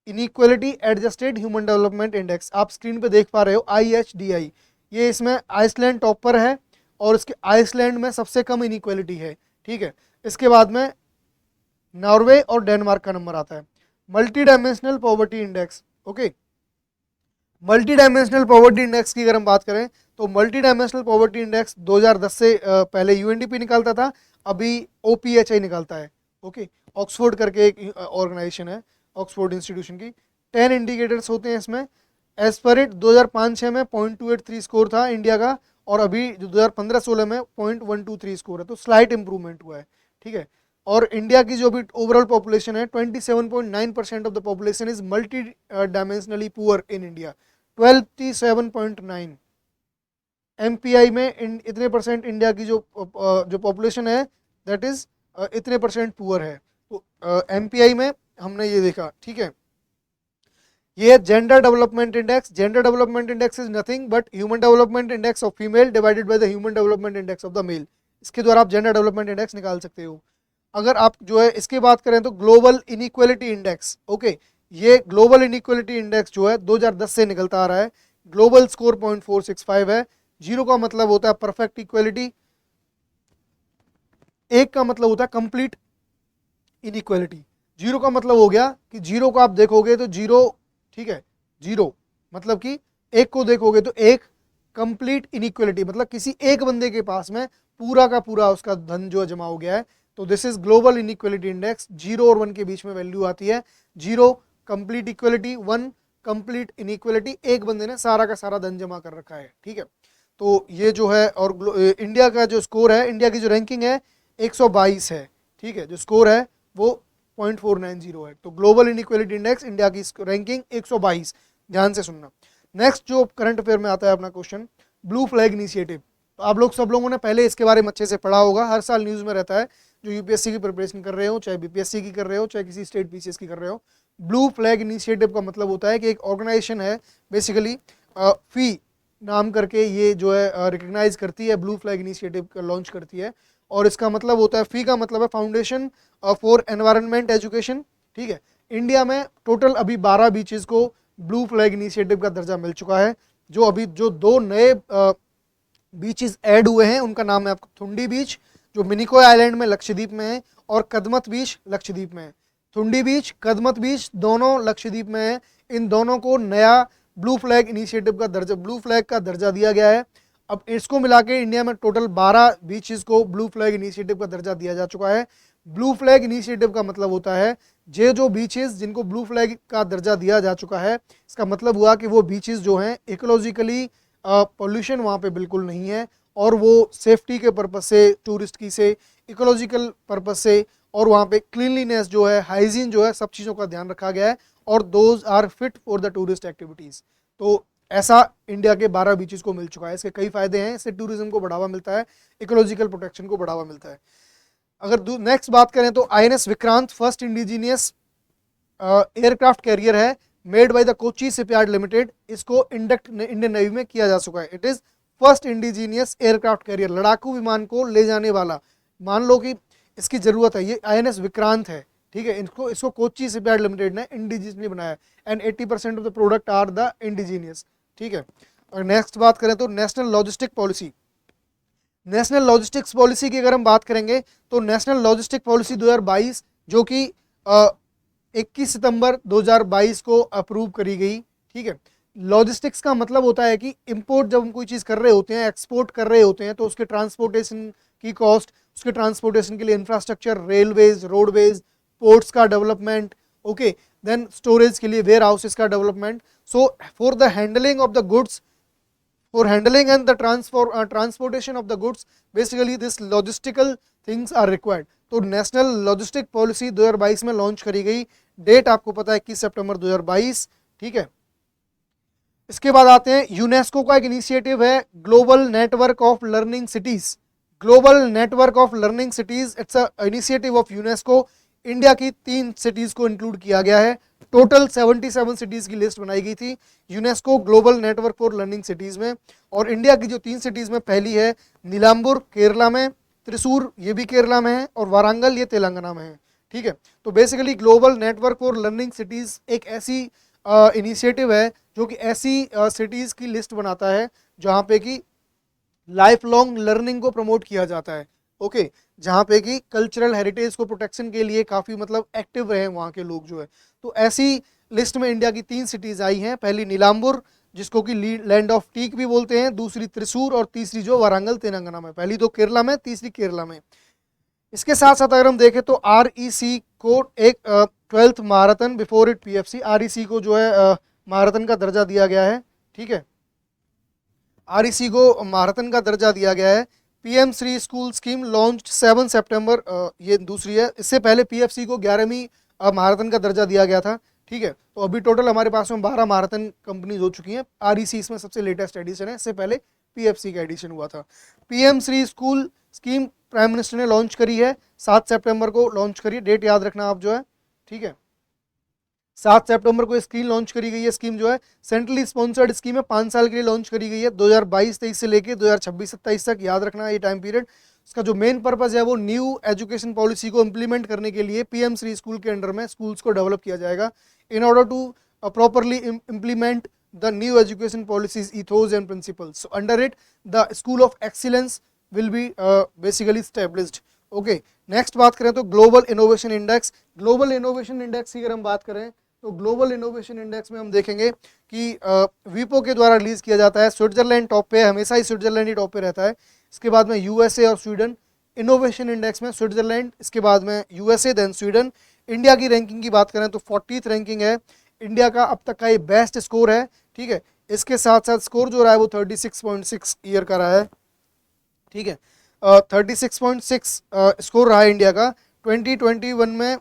inequality adjusted human development index आप स्क्रीन पे देख पा रहे हो, IHDI। ये इसमें आइसलैंड टॉप पर है और इसके आइसलैंड में सबसे कम इनइक्वालिटी है, ठीक है। इसके बाद में नॉर्वे और डेनमार्क का नंबर आता है। Multi dimensional poverty index, okay. Multi dimensional poverty index की अगर हम बात करें तो मल्टी डायमेंशनल पॉवर्टी इंडेक्स 2010 से पहले यूएनडीपी निकालता था, अभी OPHI निकालता है, ओके। ऑक्सफोर्ड करके एक ऑर्गेनाइजेशन है, ऑक्सफोर्ड इंस्टीट्यूशन की। 10 इंडिकेटर्स होते हैं इसमें। एज पर इट 2005-06 में 0.283 स्कोर था इंडिया का, और अभी जो 2015-16 में 0.123 स्कोर है, तो स्लाइट इंप्रूवमेंट हुआ है, ठीक है। और इंडिया की जो भी ओवरऑल पॉपुलेशन है 27.9% of the population is multi dimensionally poor in India, 27.9। MPI में इतने परसेंट इंडिया की जो पॉपुलेशन है दैट इज इतने परसेंट पुअर है। तो MPI में हमने ये देखा, ठीक है। ये gender development index, gender development index is nothing but human development index of female divided by the human development index of the male. इसके द्वारा आप जेंडर डेवलपमेंट इंडेक्स निकाल सकते हो। अगर आप जो है इसकी बात करें तो ग्लोबल इनइक्वालिटी इंडेक्स, ओके, ये ग्लोबल इनइक्वालिटी इंडेक्स जो है 2010 से निकलता आ रहा है। ग्लोबल स्कोर 0.465 है। 0 का मतलब होता है परफेक्ट इक्वालिटी, 1 का मतलब होता है कंप्लीट इनइक्वालिटी। 0 का मतलब हो गया कि 0 को आप देखोगे तो 0, ठीक है, 0 मतलब कि 1 को देखोगे तो 1 कंप्लीट इनइक्वालिटी, मतलब किसी एक बंदे के पास में पूरा का पूरा उसका धन जो जमा हो गया है। तो this is global inequality index. 0 और 1 के बीच में वैल्यू आती है। 0 कंप्लीट इक्वालिटी, 1 कंप्लीट इनइक्वालिटी, एक बंदे ने सारा का सारा धन जमा कर रखा है, ठीक है। तो ये जो है, और इंडिया का जो स्कोर है, इंडिया की जो रैंकिंग है 122 है, ठीक है। जो स्कोर है वो 0.490 है। तो ग्लोबल इनइक्वालिटी इंडेक्स इंडिया की रैंकिंग 122, ध्यान से सुनना। नेक्स्ट जो करंट अफेयर में आता है अपना क्वेश्चन, ब्लू फ्लैग इनिशिएटिव। तो आप लोग सब लोगों ने पहले इसके बारे में अच्छे से पढ़ा होगा, हर साल न्यूज़ में रहता है। जो यूपीएससी की प्रिपरेशन कर रहे हो, चाहे बीपीएससी की कर रहे हो, चाहे किसी स्टेट पीसीएस की कर रहे हो, ब्लू फ्लैग इनिशिएटिव का मतलब होता है कि एक ऑर्गेनाइजेशन है बेसिकली, फी नाम करके ये जो है रिकग्नाइज करती है, ब्लू फ्लैग इनिशिएटिव का लॉन्च करती है। और इसका मतलब होता है, फी का मतलब है फाउंडेशन फॉर एनवायरनमेंट एजुकेशन, ठीक है। इंडिया में टोटल अभी 12 बीचेस को ब्लू फ्लैग इनिशिएटिव का दर्जा मिल चुका है। जो अभी जो 2 नए बीचेस ऐड हुए हैं उनका नाम है आपको थुंडी बीच, जो मिनिकॉय आइलैंड में लक्षद्वीप में है, और कदमत बीच लक्षद्वीप में है। थुंडी बीच, कदमत बीच दोनों लक्षद्वीप में है। इन दोनों को नया ब्लू फ्लैग इनिशिएटिव का दर्जा, ब्लू फ्लैग का दर्जा दिया गया है। अब इसको मिला के इंडिया में टोटल 12 बीचेस को ब्लू फ्लैग इनिशिएटिव का दर्जा दिया जा चुका है। ब्लू फ्लैग इनिशिएटिव का मतलब होता है ये जो बीचेस जिनको ब्लू फ्लैग का दर्जा दिया जा चुका है, इसका मतलब हुआ कि वो बीचेस जो हैं इकोलॉजिकली पोल्यूशन वहाँ पे बिल्कुल नहीं है, और वो सेफ्टी के पर्पस से, टूरिस्ट की से, इकोलॉजिकल पर्पस से, और वहाँ पे क्लीनलीनेस जो है, हाइजीन जो है, सब चीज़ों का ध्यान रखा गया है, और those are fit for the tourist activities. तो ऐसा इंडिया के 12 बीचेस को मिल चुका है। इसके कई फायदे हैं, इससे टूरिज्म को बढ़ावा मिलता है, इकोलॉजिकल प्रोटेक्शन को बढ़ावा मिलता है। अगर नेक्स्ट बात करें तो INS Vikrant first indigenous aircraft carrier है, made by the Kochi shipyard limited. इसको इंडक्ट इंडियन नेवी में किया जा चुका है। It is first indigenous aircraft carrier, लड़ाकू विमान को ले जाने वाला। मान लो कि इसकी जरूरत है, ये INS विक्रांत है, ठीक है। इसको कोची शिपयार्ड लिमिटेड ने इंडिजीनियसली बनाया, and 80% of the product are the indigenous, ठीक है। और नेक्स्ट बात करें तो national logistic policy. National logistics policy की अगर हम बात करेंगे तो नेशनल लॉजिस्टिक पॉलिसी 2022 जो कि 21 सितंबर 2022 को अप्रूव करी गई, ठीक है। लॉजिस्टिक्स का मतलब होता है कि इंपोर्ट जब हम कोई चीज़ कर रहे होते हैं, एक्सपोर्ट कर रहे होते हैं, तो उसके ट्रांसपोर्टेशन की कॉस्ट, उसके ट्रांसपोर्टेशन के लिए इंफ्रास्ट्रक्चर, रेलवेज, रोडवेज, पोर्ट्स का डेवलपमेंट, ओके, देन स्टोरेज के लिए वेयर हाउसेस का development. So for the handling of the goods, for handling and the transportation of the goods, basically this logistical things are required. तो national logistic policy 2022 में launch करी गई. Date आपको पता है 21 सितंबर 2022. ठीक है, इसके बाद आते हैं यूनेस्को का एक इनिशिएटिव है global network of learning cities. Global network of learning cities, it's a initiative of UNESCO. India की 3 सिटीज को इंक्लूड किया गया है. टोटल 77 सिटीज की लिस्ट बनाई गई थी UNESCO global network for learning cities में. और इंडिया की जो 3 सिटीज में, पहली है नीलांबुर केरला में, त्रिशूर ये भी केरला में है, और वारंगल ये तेलंगाना में है. ठीक है, तो basically global network for learning cities एक ऐसी इनिशिएटिव है जो कि ऐसी सिटीज की लिस्ट बनाता है जहाँ पे कि लाइफ लॉन्ग लर्निंग को प्रमोट किया जाता है. ओके, जहाँ पे कि कल्चरल हेरिटेज को प्रोटेक्शन के लिए काफ़ी मतलब एक्टिव रहे वहाँ के लोग जो है. तो ऐसी लिस्ट में इंडिया की 3 सिटीज़ आई हैं. पहली नीलांबुर, जिसको कि लैंड ऑफ टीक भी बोलते हैं, दूसरी त्रिशूर, और तीसरी जो वारंगल तेलंगाना में. पहली तो केरला में, तीसरी केरला में. इसके साथ साथ अगर हम देखें तो REC को एक 12th marathon before it PFC, REC को जो है मैराथन का दर्जा दिया गया है. ठीक है, REC को मैराथन का दर्जा दिया गया है. PM Shri school scheme launch 7 सितंबर, ये दूसरी है. इससे पहले PFC को 11वीं मैराथन का दर्जा दिया गया था. ठीक है, तो अभी टोटल हमारे पास में 12 मैराथन कंपनीज हो चुकी हैं. REC इसमें सबसे लेटेस्ट एडिशन है, इससे पहले PFC का एडिशन हुआ था. PM Shri school scheme prime minister ने लॉन्च करी है, 7 सितंबर को लॉन्च करी है. डेट याद रखना आप जो है. ठीक है, 7 सितंबर को स्कीम लॉन्च करी गई है. स्कीम जो है सेंट्रली स्पॉन्सर्ड स्कीम है, 5 साल के लिए लॉन्च करी गई है, 2022-23 से लेके 2026-27 तक. याद रखना ये टाइम पीरियड. इसका जो मेन पर्पस है वो न्यू एजुकेशन पॉलिसी को इम्प्लीमेंट करने के लिए PM श्री स्कूल के अंडर में स्कूल्स को डेवलप किया जाएगा in order to properly implement the new education policies ethos and principles. So under it the school of excellence will be basically established. Okay, next बात करें तो global innovation index. Global innovation index की अगर हम बात करें तो global innovation index में हम देखेंगे कि विपो के द्वारा रिलीज किया जाता है. स्विट्जरलैंड टॉप पे है, हमेशा ही स्विट्जरलैंड ही टॉप पे रहता है. इसके बाद में USA और स्वीडन. इनोवेशन इंडेक्स में स्विट्जरलैंड, इसके बाद में USA, देन स्वीडन. इंडिया की रैंकिंग की बात करें तो 40th रैंकिंग है. इंडिया का अब तक का ये बेस्ट स्कोर है. ठीक है, इसके साथ साथ स्कोर जो रहा है वो 36.6 ईयर का रहा है. ठीक है, 36.6 स्कोर रहा है इंडिया का. 2021 में,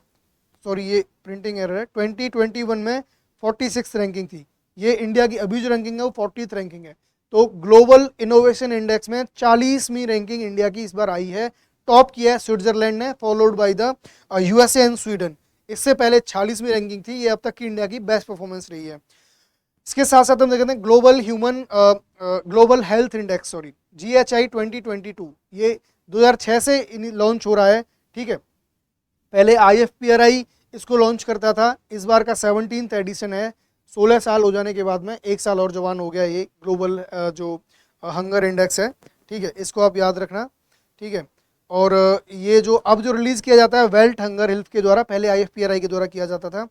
सॉरी ये प्रिंटिंग एरर है, 2021 में 46 रैंकिंग थी. ये इंडिया की अभी जो रैंकिंग है वो 40th रैंकिंग है. तो ग्लोबल इनोवेशन इंडेक्स में 40वीं रैंकिंग इंडिया की इस बार आई है. टॉप किया है स्विट्जरलैंड ने, followed by the USA and Sweden. इससे पहले 46वीं रैंकिंग थी. ये अब तक की इंडिया की बेस्ट परफॉर्मेंस रही है. इसके साथ साथ हम देखते हैं global health index, sorry GHI 2022. ये 2006 से लॉन्च हो रहा है. ठीक है, पहले IFPRI इसको लॉन्च करता था. इस बार का 17th एडिशन है. 16 साल हो जाने के बाद में 1 साल और जवान हो गया ये ग्लोबल जो हंगर इंडेक्स है. ठीक है, इसको आप याद रखना. ठीक है, और ये जो अब जो रिलीज़ किया जाता है वर्ल्ड हंगर हेल्थ के द्वारा, पहले IFPRI के द्वारा किया जाता था.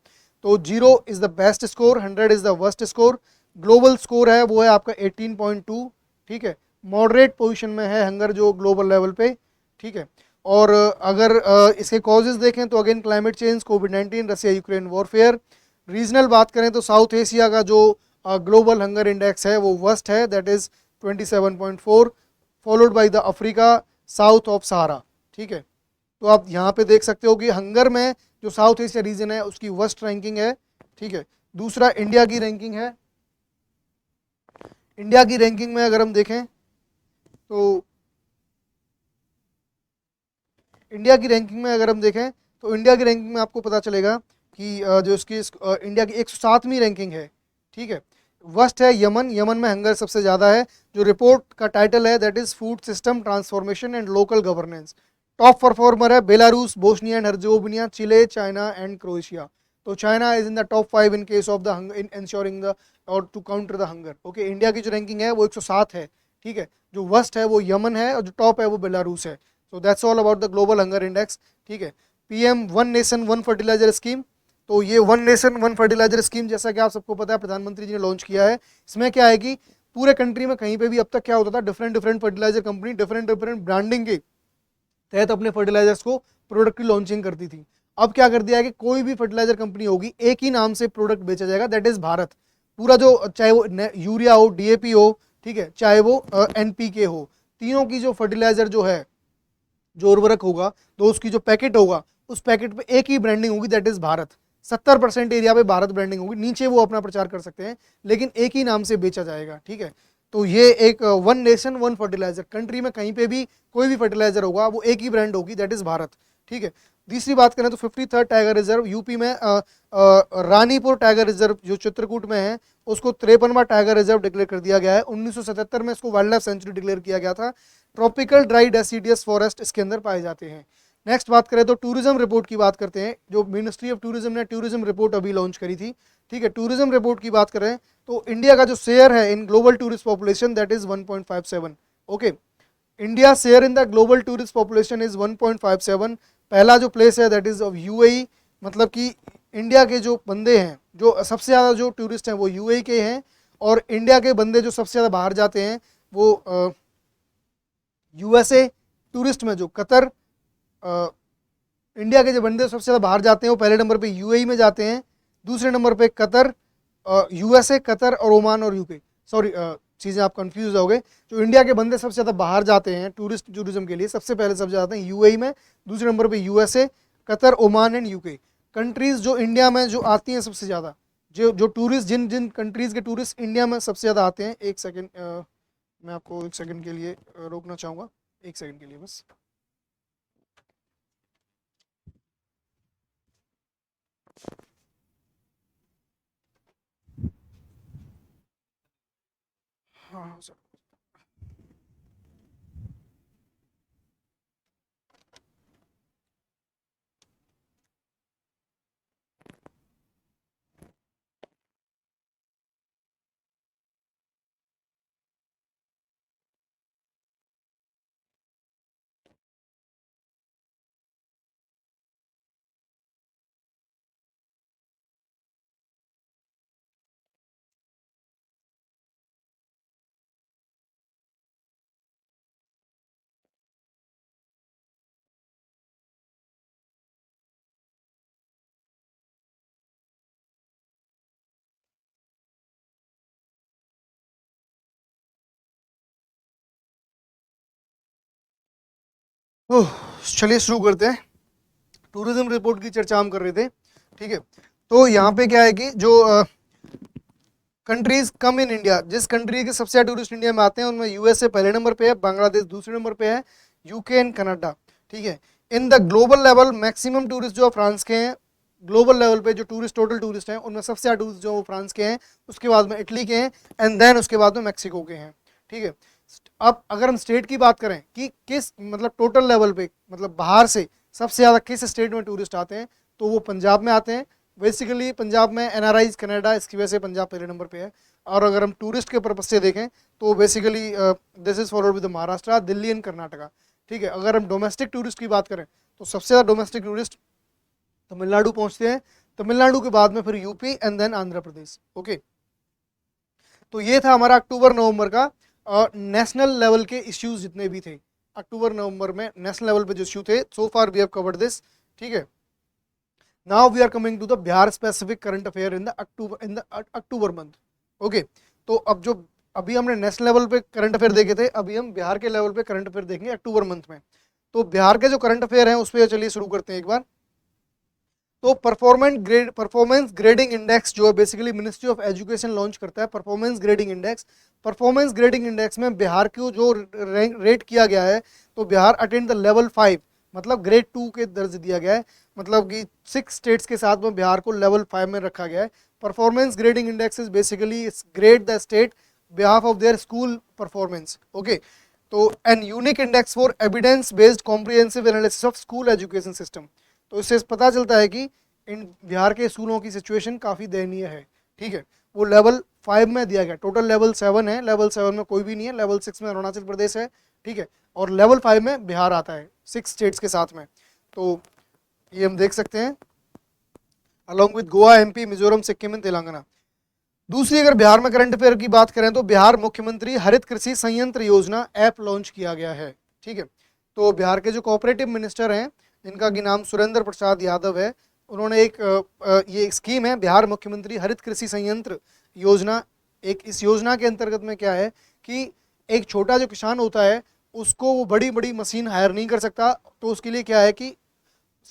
तो 0 is the best score, 100 is the worst score. Global score है वो है आपका 18.2. ठीक है, मॉडरेट पोजीशन में है हंगर जो ग्लोबल लेवल पे. ठीक है, और अगर इसके कॉजेज देखें तो अगेन क्लाइमेट चेंज, कोविड-19, रसिया यूक्रेन वॉरफेयर. रीजनल बात करें तो साउथ एशिया का जो ग्लोबल हंगर इंडेक्स है वो वर्स्ट है, that is 27.4, followed by the Africa south of Sahara. ठीक है, तो आप यहाँ पे देख सकते हो कि हंगर में जो साउथ एशिया रीजन है उसकी वर्स्ट रैंकिंग है. ठीक है, दूसरा इंडिया की रैंकिंग है. इंडिया की रैंकिंग में अगर हम देखें तो इंडिया की रैंकिंग में आपको पता चलेगा कि जो इसकी इंडिया की 107वीं रैंकिंग है. ठीक है, वर्स्ट है यमन. यमन में हंगर सबसे ज़्यादा है. जो रिपोर्ट का टाइटल है that is food system transformation and local governance. Top performer है Belarus, Bosnia and Herzegovina, Chile, China and Croatia. तो China is in the top 5 in case of the in ensuring the और to counter the hunger. Okay, India की जो ranking है वो 107 है. ठीक है, जो वर्स्ट है वो यमन है और जो टॉप है वो बेलारूस है. So that's all about the global hunger index. ठीक है, PM one nation one fertiliser scheme. तो ये one nation one fertiliser scheme जैसा कि आप सबको पता है प्रधानमंत्री जी ने लॉन्च किया है. इसमें क्या है कि पूरे कंट्री में कहीं पे भी अब तक क्या होता था, different fertiliser company different branding के तहत अपने फर्टिलाइजर्स को प्रोडक्ट की लॉन्चिंग करती थी. अब क्या कर दिया है कि कोई भी फर्टिलाइजर कंपनी होगी एक ही नाम से प्रोडक्ट बेचा जाएगा, दैट इज भारत। पूरा जो चाहे वो यूरिया हो, डीएपी हो, ठीक है, चाहे वो एनपीके हो, तीनों की जो फर्टिलाइजर जो है, जो उर्वरक होगा, तो उसकी जो पैकेट होगा उस पैकेट पे एक ही ब्रांडिंग होगी, दैट इज भारत। 70% एरिया पे भारत ब्रांडिंग होगी, नीचे वो अपना प्रचार कर सकते हैं लेकिन एक ही नाम से बेचा जाएगा, ठीक है। तो ये एक one nation one fertiliser, country में कहीं पे भी कोई भी फर्टिलाइजर होगा वो एक ही ब्रांड होगी, दैट इज भारत, ठीक है। तीसरी बात करें तो 53rd टाइगर रिजर्व यूपी में रानीपुर टाइगर रिजर्व जो चित्रकूट में है उसको 53वां टाइगर रिजर्व डिक्लेयर कर दिया गया है। 1977 में इसको वाइल्ड लाइफ सेंचुरी डिक्लेयर किया गया था। ट्रॉपिकल ड्राई डेसिडियस फॉरेस्ट इसके अंदर पाए जाते हैं। नेक्स्ट बात करें तो टूरिज्म रिपोर्ट की बात करते हैं, जो मिनिस्ट्री ऑफ टूरिज्म ने टूरिज्म रिपोर्ट अभी लॉन्च करी थी, ठीक है। टूरिज्म रिपोर्ट की बात करें तो इंडिया का जो शेयर है in global tourist population that is 1.57, okay. India share in the global tourist population is 1.57। पहला जो प्लेस है दैट इज ऑफ यूएई, मतलब कि इंडिया के जो बंदे हैं, जो सबसे ज़्यादा जो टूरिस्ट हैं वो यूएई के हैं, और इंडिया के बंदे जो सबसे ज़्यादा बाहर जाते हैं वो यूएसए, टूरिस्ट में जो कतर, इंडिया के जो बंदे सबसे ज़्यादा बाहर जाते हैं वो पहले नंबर पे यूएई में जाते हैं, दूसरे नंबर पे कतर, यूएसए, कतर और ओमान और यूके, सॉरी चीज़ें आप कंफ्यूज हो गए। जो इंडिया के बंदे सबसे ज़्यादा बाहर जाते हैं टूरिस्ट टूरिज्म के लिए, सबसे पहले सब जाते हैं यूएई में, दूसरे नंबर पे USA, Qatar, Oman and UK. Countries जो इंडिया में जो आती हैं सबसे ज़्यादा, जो टूरिस्ट, जिन जिन कंट्रीज़ के टूरिस्ट इंडिया में सबसे ज़्यादा आते हैं, एक सेकेंड मैं आपको एक सेकेंड के लिए रोकना चाहूँगा, एक सेकेंड के लिए बस। हाँ सर, चलिए शुरू करते हैं। टूरिज्म रिपोर्ट की चर्चा हम कर रहे थे, ठीक है। तो यहाँ पे क्या है कि जो कंट्रीज कम इन इंडिया, जिस कंट्री के सबसे ज़्यादा टूरिस्ट इंडिया में आते हैं उनमें यूएसए पहले नंबर पे है, बांग्लादेश दूसरे नंबर पे है, यूके एंड कनाडा, ठीक है। In the global level maximum tourist जो फ्रांस के हैं, ग्लोबल लेवल पे जो टूरिस्ट टोटल टूरिस्ट हैं उनमें सबसे ज़्यादा टूरिस्ट जो फ्रांस के हैं, उसके बाद में इटली के हैं, एंड देन उसके बाद में मैक्सिको के हैं, ठीक है। अब अगर हम स्टेट की बात करें कि किस मतलब टोटल लेवल पे, मतलब बाहर से सबसे ज़्यादा किस स्टेट में टूरिस्ट आते हैं, तो वो पंजाब में आते हैं। बेसिकली पंजाब में एनआरआईज कनाडा, इसकी वजह से पंजाब पहले नंबर पे है। और अगर हम टूरिस्ट के पर्पज से देखें तो basically this is followed with Maharashtra, Delhi and Karnataka, ठीक है। अगर हम डोमेस्टिक टूरिस्ट की बात करें तो सबसे ज़्यादा डोमेस्टिक टूरिस्ट तमिलनाडु पहुँचते हैं, तमिलनाडु के बाद में फिर UP and then Andhra Pradesh, okay. तो ये था हमारा अक्टूबर नवंबर का नेशनल लेवल के इश्यूज जितने भी थे, अक्टूबर नवंबर में नेशनल लेवल पे जो इश्यू थे, so far we have covered this, ठीक है। Now we are coming to the Bihar specific current affair in the October month, okay. तो अब जो अभी हमने नेशनल लेवल पे करंट अफेयर देखे थे, अभी हम बिहार के लेवल पे करंट अफेयर देखेंगे अक्टूबर मंथ में। तो बिहार के जो करंट अफेयर हैं उस पर चलिए शुरू करते हैं एक बार। तो परफॉर्मेंस ग्रेडिंग इंडेक्स जो है basically ministry of education launch करता है, performance grading index. Performance grading index में बिहार को जो रेट किया गया है, तो बिहार अटेंड द लेवल 5, मतलब ग्रेड 2 के दर्ज दिया गया है, मतलब कि 6 स्टेट्स के साथ में बिहार को लेवल 5 में रखा गया है। Performance grading index is basically grade the state behalf of their school performance, okay. तो an unique index for evidence based comprehensive analysis of school education system. तो इससे पता चलता है कि इन बिहार के स्कूलों की सिचुएशन काफ़ी दयनीय है, ठीक है। वो लेवल 5 में दिया गया, टोटल लेवल 7 है, लेवल 7 में कोई भी नहीं है, लेवल 6 में अरुणाचल प्रदेश है, ठीक है, और लेवल 5 में बिहार आता है 6 स्टेट्स के साथ में। तो ये हम देख सकते हैं along with Goa, MP, Mizoram, Sikkim and Telangana. दूसरी अगर बिहार में करंट अफेयर की बात करें तो बिहार मुख्यमंत्री हरित कृषि संयंत्र योजना ऐप लॉन्च किया गया है, ठीक है। तो बिहार के जो कोऑपरेटिव मिनिस्टर हैं जिनका कि नाम सुरेंद्र प्रसाद यादव है। उन्होंने ये एक स्कीम है बिहार मुख्यमंत्री हरित कृषि संयंत्र योजना। एक इस योजना के अंतर्गत में क्या है कि एक छोटा जो किसान होता है उसको वो बड़ी बड़ी मशीन हायर नहीं कर सकता, तो उसके लिए क्या है कि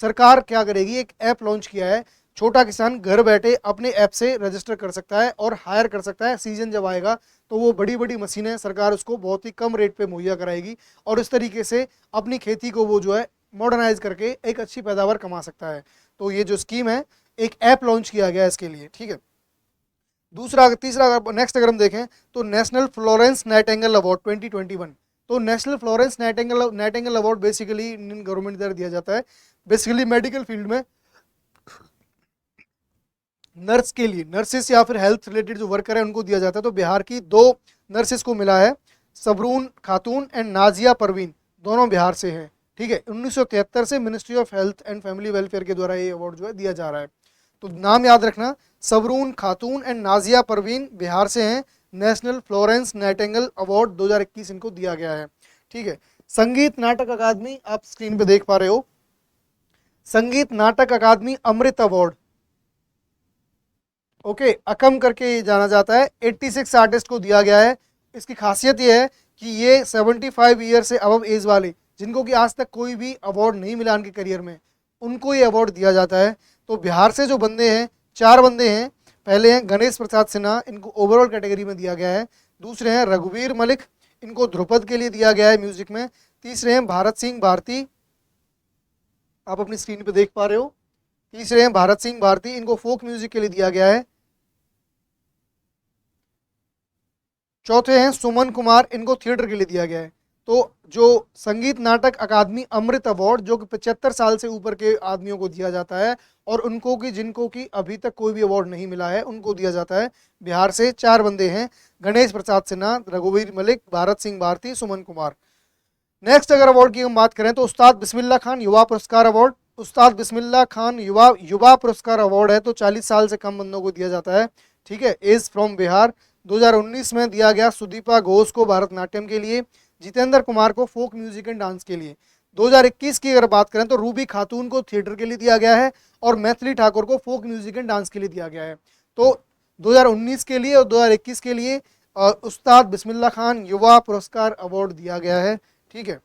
सरकार क्या करेगी, एक ऐप लॉन्च किया है। छोटा किसान घर बैठे अपने ऐप से रजिस्टर कर सकता है और हायर कर सकता है। सीजन जब आएगा तो वो बड़ी बड़ी मशीनें सरकार उसको बहुत ही कम रेट पे मुहैया कराएगी और इस तरीके से अपनी खेती को वो जो है मॉडर्नाइज करके एक अच्छी पैदावार कमा सकता है। तो ये जो स्कीम है, एक ऐप लॉन्च किया गया है इसके लिए, ठीक है। तीसरा नेक्स्ट अगर हम देखें तो नेशनल फ्लोरेंस नाइटिंगेल अवार्ड 2021। तो national Florence Nightingale award basically Indian government द्वारा दिया जाता है। बेसिकली मेडिकल फील्ड में नर्स के लिए, नर्सिस या फिर हेल्थ रिलेटेड जो वर्कर है उनको दिया जाता है। तो बिहार की 2 नर्सिस को मिला है, सबरून खातून एंड नाजिया परवीन, दोनों बिहार से हैं, ठीक है। 1973 से ministry of health and family welfare के द्वारा ये अवार्ड जो है दिया जा रहा है। तो नाम याद रखना, सबरून खातून एंड नाजिया परवीन बिहार से हैं। नेशनल फ्लोरेंस नाइटिंगेल अवार्ड 2021 इनको दिया गया है, ठीक है। संगीत नाटक अकादमी, आप स्क्रीन पे देख पा रहे हो, संगीत नाटक अकादमी अमृत अवार्ड, ओके, अकम करके जाना जाता है, 86 आर्टिस्ट को दिया गया है। इसकी खासियत ये है कि ये 75 ईयर से अबव एज वाले जिनको कि आज तक कोई भी अवार्ड नहीं मिला उनके करियर में, उनको ये अवार्ड दिया जाता है। तो बिहार से जो बंदे हैं, 4 बंदे हैं। पहले हैं गणेश प्रसाद सिन्हा, इनको ओवरऑल कैटेगरी में दिया गया है। दूसरे हैं रघुवीर मलिक, इनको ध्रुपद के लिए दिया गया है म्यूजिक में। तीसरे हैं भारत सिंह भारती, आप अपनी स्क्रीन पे देख पा रहे हो, तीसरे हैं भारत सिंह भारती, इनको फोक म्यूजिक के लिए दिया गया है। चौथे हैं सुमन कुमार, इनको थिएटर के लिए दिया गया है। तो जो संगीत नाटक अकादमी अमृत अवार्ड जो कि 75 साल से ऊपर के आदमियों को दिया जाता है और उनको कि जिनको कि अभी तक कोई भी अवार्ड नहीं मिला है उनको दिया जाता है। बिहार से 4 बंदे हैं, गणेश प्रसाद सिन्हा, रघुवीर मलिक, भारत सिंह भारती, सुमन कुमार। नेक्स्ट अगर अवार्ड की हम बात करें तो उस्ताद बिस्मिल्लाह खान युवा पुरस्कार अवार्ड। उस्ताद बिस्मिल्लाह खान युवा पुरस्कार अवार्ड है, तो 40 साल से कम बंदों को दिया जाता है, ठीक है। As from Bihar. 2019 में दिया गया सुदीपा घोष को भारतनाट्यम के लिए, जितेंद्र कुमार को फोक म्यूजिक एंड डांस के लिए। 2021 की अगर बात करें तो रूबी खातून को थिएटर के लिए दिया गया है और मैथिली ठाकुर को फोक म्यूजिक एंड डांस के लिए दिया गया है। तो 2019 के लिए और 2021 के लिए उस्ताद बिस्मिल्लाह खान युवा पुरस्कार अवार्ड दिया गया है, ठीक है।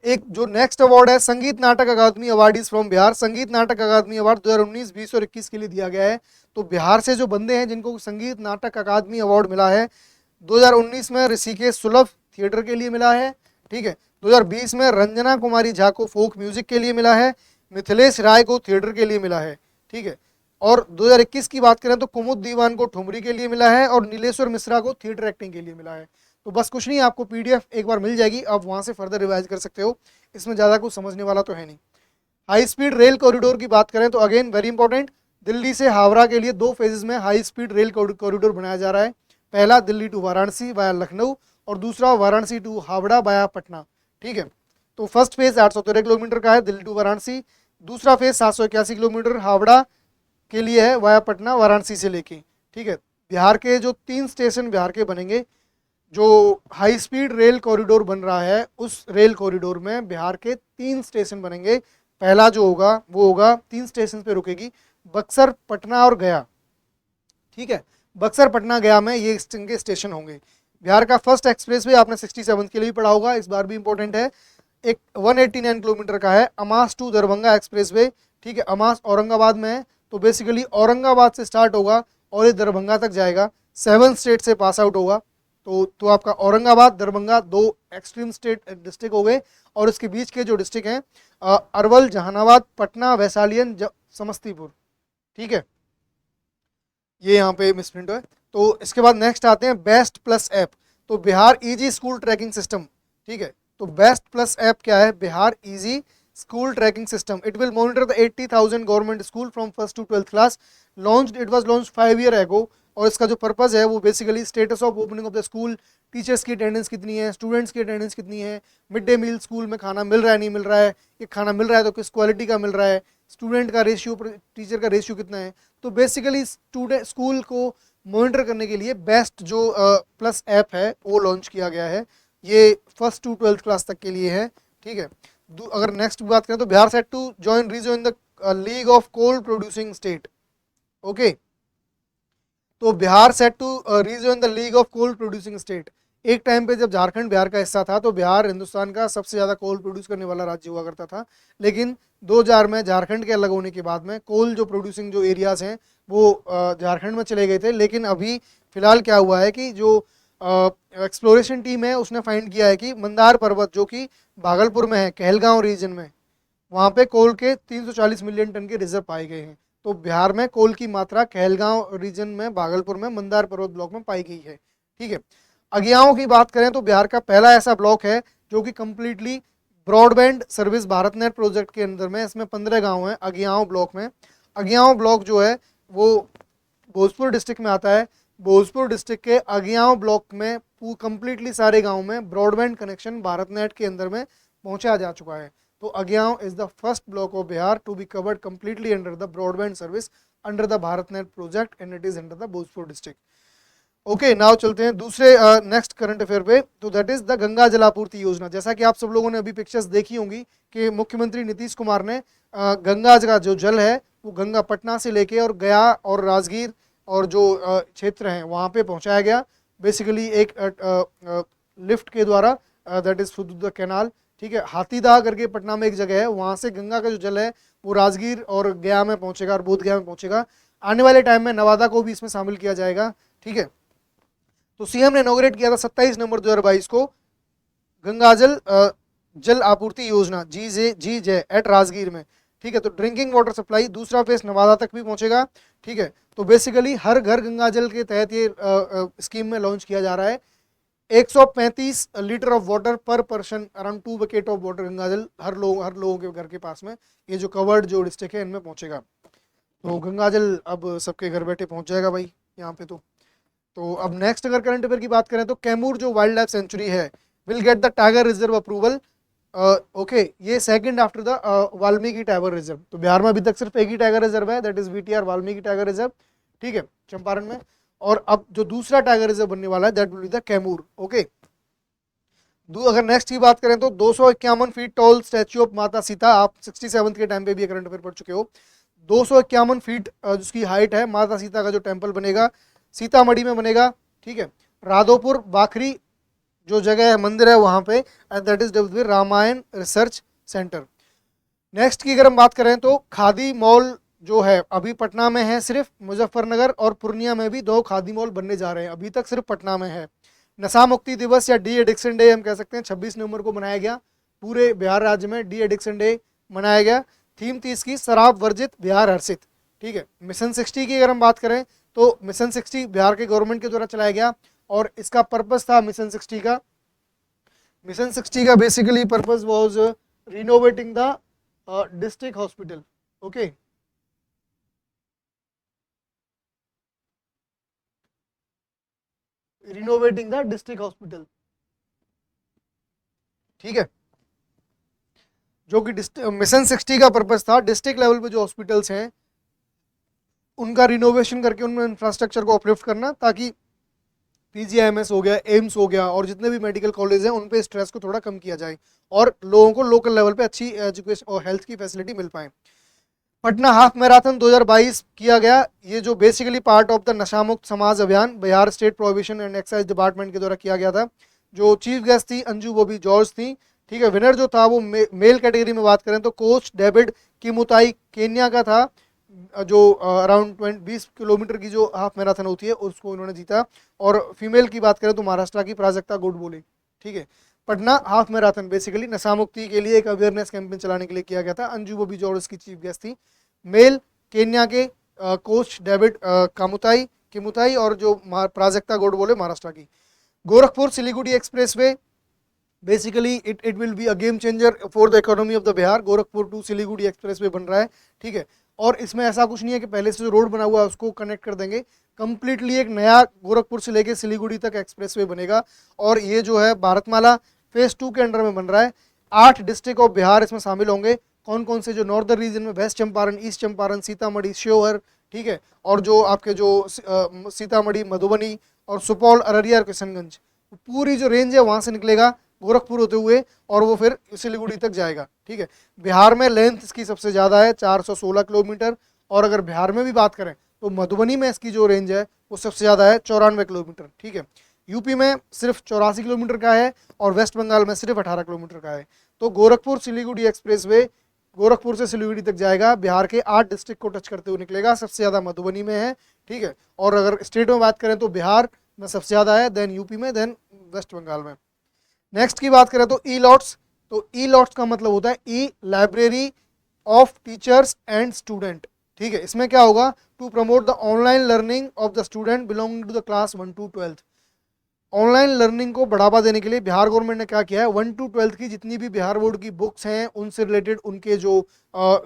एक जो नेक्स्ट अवार्ड है संगीत नाटक अकादमी अवार्ड इज फ्रॉम बिहार। संगीत नाटक अकादमी अवार्ड 2019, 20 और 21 के लिए दिया गया है। तो बिहार से जो बंदे हैं जिनको संगीत नाटक अकादमी अवार्ड मिला है, 2019 में ऋषिकेश सुलभ थिएटर के लिए मिला है, ठीक है। 2020 में रंजना कुमारी झा को फोक म्यूजिक के लिए मिला है, मिथिलेश राय को थिएटर के लिए मिला है, ठीक है। और 2021 की बात करें तो कुमुद दीवान को ठुमरी के लिए मिला है और नीलेश्वर मिश्रा को थिएटर एक्टिंग के लिए मिला है। तो बस कुछ नहीं, आपको पीडीएफ एक बार मिल जाएगी, आप वहाँ से फर्दर रिवाइज कर सकते हो, इसमें ज़्यादा कुछ समझने वाला तो है नहीं। हाई स्पीड रेल कॉरिडोर की बात करें तो अगेन वेरी इंपॉर्टेंट, दिल्ली से हावड़ा के लिए 2 फेजेस में हाई स्पीड रेल कॉरिडोर बनाया जा रहा है। पहला दिल्ली टू वाराणसी वाया लखनऊ और दूसरा वाराणसी टू हावड़ा वाया पटना, ठीक है। तो फर्स्ट फेज 813 किलोमीटर का है दिल्ली टू वाराणसी, दूसरा फेज 781 किलोमीटर हावड़ा के लिए है वाया पटना वाराणसी से लेके, ठीक है। बिहार के जो 3 स्टेशन बिहार के बनेंगे, जो हाई स्पीड रेल कॉरिडोर बन रहा है उस रेल कॉरिडोर में बिहार के 3 स्टेशन बनेंगे। पहला जो होगा वो होगा 3 स्टेशन पे रुकेगी, बक्सर, पटना और गया, ठीक है। बक्सर, पटना, गया में ये इनके स्टेशन होंगे। बिहार का फर्स्ट एक्सप्रेस वे आपने 67 के लिए भी पढ़ा होगा, इस बार भी इंपॉर्टेंट है, एक 189 किलोमीटर का है, अमास टू दरभंगा एक्सप्रेस वे, ठीक है। अमास औरंगाबाद में है, तो बेसिकली औरंगाबाद से स्टार्ट होगा और ये दरभंगा तक जाएगा, 7 स्टेट से पास आउट होगा। तो आपका Aurangabad, Darbhanga 2 extreme state district हो गए और इसके बीच के जो डिस्ट्रिक्ट हैं अरवल, जहानाबाद, पटना, वैशालियन, समस्तीपुर, ठीक है। ये यहाँ पे मिसप्रिंट है। तो इसके बाद नेक्स्ट आते हैं बेस्ट प्लस ऐप। तो Bihar easy school tracking system, ठीक है। तो बेस्ट प्लस ऐप क्या है? Bihar easy school tracking system. It will monitor the 80,000 government school from 1st to 12th class. Launched, it was launched 5 years ago। और इसका जो purpose है वो basically status of opening of the school, teachers की attendance कितनी है, students की attendance कितनी है, मिड डे मील स्कूल में खाना मिल रहा है नहीं मिल रहा है, ये खाना मिल रहा है तो किस क्वालिटी का मिल रहा है, स्टूडेंट का रेशियो टीचर का रेशियो कितना है। तो बेसिकली स्टूडेंट स्कूल को मॉनिटर करने के लिए बेस्ट जो प्लस ऐप है वो लॉन्च किया गया है। ये 1st to 12th क्लास तक के लिए है, ठीक है। अगर नेक्स्ट बात करें तो Bihar set to rejoin the league of coal producing state. Okay, तो Bihar set to rejoin the league of coal producing state. एक टाइम पे जब झारखंड बिहार का हिस्सा था तो बिहार हिंदुस्तान का सबसे ज़्यादा कोल प्रोड्यूस करने वाला राज्य हुआ करता था, लेकिन 2000 में झारखंड के अलग होने के बाद में कोल जो प्रोड्यूसिंग जो एरियाज हैं वो झारखंड में चले गए थे। लेकिन अभी फिलहाल क्या हुआ है कि जो एक्सप्लोरेशन टीम है उसने फाइंड किया है कि मंदार पर्वत जो कि भागलपुर में है, कहलगांव रीजन में, वहाँ पे कोल के 340 मिलियन टन के रिजर्व पाए गए हैं। तो बिहार में कोल की मात्रा कहलगांव रीजन में, भागलपुर में, मंदार पर्वत ब्लॉक में पाई गई है। ठीक है, अगियाओं की बात करें तो बिहार का पहला ऐसा ब्लॉक है जो कि completely broadband service Bharat net project के अंदर में, इसमें 15 गांव हैं अगियाओं ब्लॉक में। अगियाओं ब्लॉक जो है वो भोजपुर डिस्ट्रिक्ट में आता है। भोजपुर डिस्ट्रिक्ट के अगियाओं ब्लॉक में कंप्लीटली सारे गाँव में ब्रॉडबैंड कनेक्शन भारत नेट के अंदर में पहुंचाया जा चुका है। तो Agiaon is the first block of Bihar to be covered completely under the broadband service under the Bharat net project and it is under the Bhojpur district. Okay, now चलते हैं दूसरे नेक्स्ट करंट अफेयर पे। तो that is the Ganga Jalapurti योजना। जैसा कि आप सब लोगों ने अभी पिक्चर्स देखी होंगी कि मुख्यमंत्री नीतीश कुमार ने गंगा का जो जल है वो गंगा पटना से लेके और गया और राजगीर और जो क्षेत्र हैं वहाँ पे पहुँचाया गया, बेसिकली एक लिफ्ट के द्वारा, that is through the canal. ठीक है, हाथीदह करके पटना में एक जगह है, वहाँ से गंगा का जो जल है वो राजगीर और गया में पहुँचेगा और बोधगया में पहुँचेगा। आने वाले टाइम में नवादा को भी इसमें शामिल किया जाएगा। ठीक है, तो सीएम ने इनॉग्रेट किया था 27 नवंबर 2022 को गंगा जल आपूर्ति योजना जी जे एट राजगीर में। ठीक है, तो ड्रिंकिंग वाटर सप्लाई दूसरा फेज नवादा तक भी पहुंचेगा। ठीक है, तो बेसिकली हर घर गंगा जल के तहत ये स्कीम में लॉन्च किया जा रहा है। 135 लीटर ऑफ वाटर पर person, around 2 bucket of water Ganga जल हर लोगों के घर के पास में, ये जो कवर्ड जो डिस्ट्रिक्ट है इनमें पहुंचेगा। तो गंगा जल अब सबके घर बैठे पहुंच जाएगा भाई यहाँ पे। तो अब नेक्स्ट अगर करंट अफेयर की बात करें तो कैमूर जो वाइल्ड लाइफ सेंचुरी है will get the tiger reserve approval. Okay, ये second after the Valmiki tiger reserve. तो बिहार में अभी तक सिर्फ एक ही टाइगर रिजर्व है, that is VTR Valmiki tiger reserve. ठीक है, चंपारण में। और अब जो दूसरा टाइगर रिजर्व बनने वाला है that will be the Kaimur. Okay, अगर नेक्स्ट की बात करें तो 251 फीट टॉल स्टैच्यू ऑफ माता सीता, आप 67 के टाइम पे भी करंट अफेयर पढ़ चुके हो। 251 फीट जिसकी हाइट है, माता सीता का जो टेम्पल बनेगा सीतामढ़ी में बनेगा। ठीक है, राधोपुर बाखरी जो जगह है, मंदिर है वहाँ पे, and that is developed Ramayan research centre. Next की अगर हम बात करें तो खादी मॉल जो है अभी पटना में है सिर्फ, मुजफ्फरनगर और पूर्णिया में भी 2 खादी मॉल बनने जा रहे हैं, अभी तक सिर्फ पटना में है। नशा मुक्ति दिवस या डी एडिक्शन डे हम कह सकते हैं 26 नवंबर को मनाया गया, पूरे बिहार राज्य में डी एडिक्शन डे मनाया गया। थीम थी इसकी शराब वर्जित बिहार हर्षित। ठीक है, मिशन 60 की अगर हम बात करें तो मिशन 60 बिहार के गवर्नमेंट के द्वारा चलाया गया और इसका पर्पस था मिशन 60 का basically purpose was renovating the district hospital. Okay, renovating the district hospital. ठीक है, जो कि मिशन 60 का पर्पस था डिस्ट्रिक्ट लेवल पे जो हॉस्पिटल्स हैं उनका रिनोवेशन करके उनमें इंफ्रास्ट्रक्चर को अपलिफ्ट करना, ताकि पीजीआईएमएस हो गया, एम्स हो गया और जितने भी मेडिकल कॉलेज हैं उन पे स्ट्रेस को थोड़ा कम किया जाए और लोगों को लोकल लेवल पे अच्छी एजुकेशन और हेल्थ की फैसिलिटी मिल पाए। पटना हाफ मैराथन 2022 किया गया, ये जो बेसिकली पार्ट ऑफ द नशा मुक्त समाज अभियान Bihar state prohibition and excise department के द्वारा किया गया था। जो चीफ गेस्ट थी अंजू बॉबी जॉर्ज थी। ठीक है, विनर जो था वो मेल कैटेगरी में बात करें तो कोच डेविड किमुताई केन्या का था, जो अराउंड 20 किलोमीटर की जो हाफ मैराथन होती है उसको इन्होंने जीता। और फीमेल की बात करें तो महाराष्ट्र की प्राजक्ता गोडबोले। ठीक है, पटना हाफ मैराथन बेसिकली नशा मुक्ति के लिए एक अवेयरनेस कैंपेन चलाने के लिए किया गया था। अंजू बॉबी जॉर्ज की चीफ गेस्ट थी। मेल केन्या के कोच डेविड किमुताई और जो प्राजक्ता गोडबोले महाराष्ट्र की। Gorakhpur Siliguri expressway basically it will be a game changer for the economy of the Bihar. Gorakhpur to Siliguri expressway बन रहा है। ठीक है, और इसमें ऐसा कुछ नहीं है कि पहले से जो रोड बना हुआ है उसको कनेक्ट कर देंगे, कंप्लीटली एक नया गोरखपुर से लेके सिलीगुड़ी तक एक्सप्रेसवे बनेगा। और ये जो है भारतमाला फेज 2 के अंडर में बन रहा है। 8 डिस्ट्रिक्ट ऑफ बिहार इसमें शामिल होंगे। कौन कौन से? जो नॉर्दर्न रीजन में वेस्ट चंपारण, ईस्ट चंपारण, सीतामढ़ी, शिवहर। ठीक है, और जो आपके जो सीतामढ़ी, मधुबनी और सुपौल, अररिया और किशनगंज, पूरी जो रेंज है वहाँ से निकलेगा गोरखपुर होते हुए और वो फिर सिलीगुड़ी तक जाएगा। ठीक है, बिहार में लेंथ इसकी सबसे ज़्यादा है 416 किलोमीटर, और अगर बिहार में भी बात करें तो मधुबनी में इसकी जो रेंज है वो सबसे ज़्यादा है 94 किलोमीटर। ठीक है, यूपी में सिर्फ 84 किलोमीटर का है और वेस्ट बंगाल में सिर्फ 18 किलोमीटर का है। तो गोरखपुर सिलीगुड़ी एक्सप्रेस वे गोरखपुर से सिलीगुड़ी तक जाएगा, बिहार के 8 डिस्ट्रिक्ट को टच करते हुए निकलेगा, सबसे ज़्यादा मधुबनी में है। ठीक है, और अगर स्टेट में बात करें तो बिहार में सबसे ज़्यादा है, देन यूपी में, देन वेस्ट बंगाल में। नेक्स्ट की बात करें तो ई लॉट्स, तो ई लॉट्स का मतलब होता है e library of teachers and student. ठीक है, इसमें क्या होगा, to promote the online learning of the student belonging to the class 1 to 12। Online learning को बढ़ावा देने के लिए बिहार गवर्नमेंट ने क्या किया है, 1 to 12 की जितनी भी बिहार बोर्ड की बुक्स हैं उनसे रिलेटेड उनके जो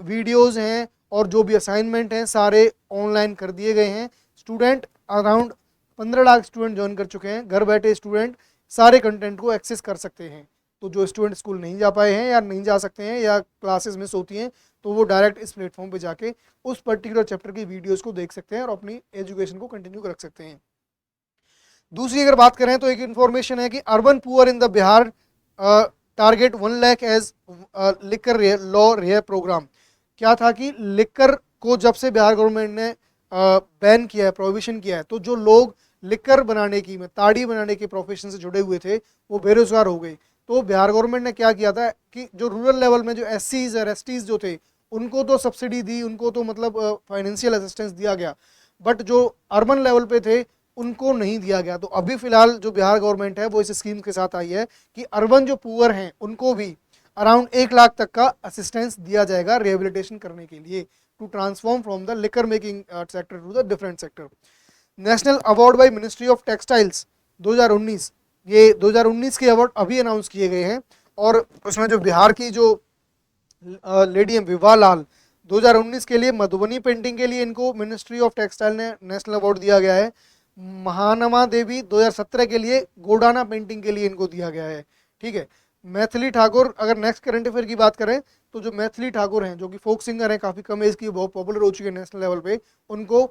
वीडियोस हैं और जो भी असाइनमेंट हैं सारे ऑनलाइन कर दिए गए हैं। Student around 15 lakh student join कर चुके हैं, घर बैठे स्टूडेंट सारे कंटेंट को एक्सेस कर सकते हैं। तो जो स्टूडेंट स्कूल नहीं जा पाए हैं या नहीं जा सकते हैं या क्लासेस मिस होती हैं तो वो डायरेक्ट इस प्लेटफॉर्म पे जाके उस पर्टिकुलर चैप्टर की वीडियोस को देख सकते हैं और अपनी एजुकेशन को कंटिन्यू रख सकते हैं। दूसरी अगर बात करें तो एक इन्फॉर्मेशन है कि urban poor in the Bihar target 1 lakh as liquor law rare program. क्या था कि लिकर को जब से बिहार गवर्नमेंट ने बैन किया है, प्रोहिबिशन किया है, तो जो लोग लिकर बनाने की में ताड़ी बनाने के प्रोफेशन से जुड़े हुए थे वो बेरोजगार हो गए। तो बिहार गवर्नमेंट ने क्या किया था कि जो रूरल लेवल में जो एससीज और एसटीज जो थे उनको तो सब्सिडी दी, उनको तो मतलब फाइनेंशियल असिस्टेंस दिया गया, बट जो अर्बन लेवल पे थे उनको नहीं दिया गया। तो अभी फिलहाल जो बिहार गवर्नमेंट है वो इस स्कीम के साथ आई है कि अर्बन जो पुअर हैं उनको भी अराउंड 1 लाख तक का असिस्टेंस दिया जाएगा रिहेबिलिटेशन करने के लिए, to transform from the liquor making sector to the different sector. National award by ministry of textiles 2019, ये 2019 के अवार्ड अभी अनाउंस किए गए हैं और उसमें जो बिहार की जो लेडी हैं विवाह लाल, 2019 के लिए मधुबनी पेंटिंग के लिए इनको मिनिस्ट्री ऑफ टेक्सटाइल ने नेशनल अवार्ड दिया गया है। महानमा देवी 2017 के लिए गोडाना पेंटिंग के लिए इनको दिया गया है। ठीक है, मैथिली ठाकुर, अगर नेक्स्ट करंट अफेयर की बात करें तो जो मैथिली ठाकुर हैं जो कि फोक सिंगर हैं, काफ़ी कम एज की, बहुत पॉपुलर हो चुके हैं नेशनल लेवल पे, उनको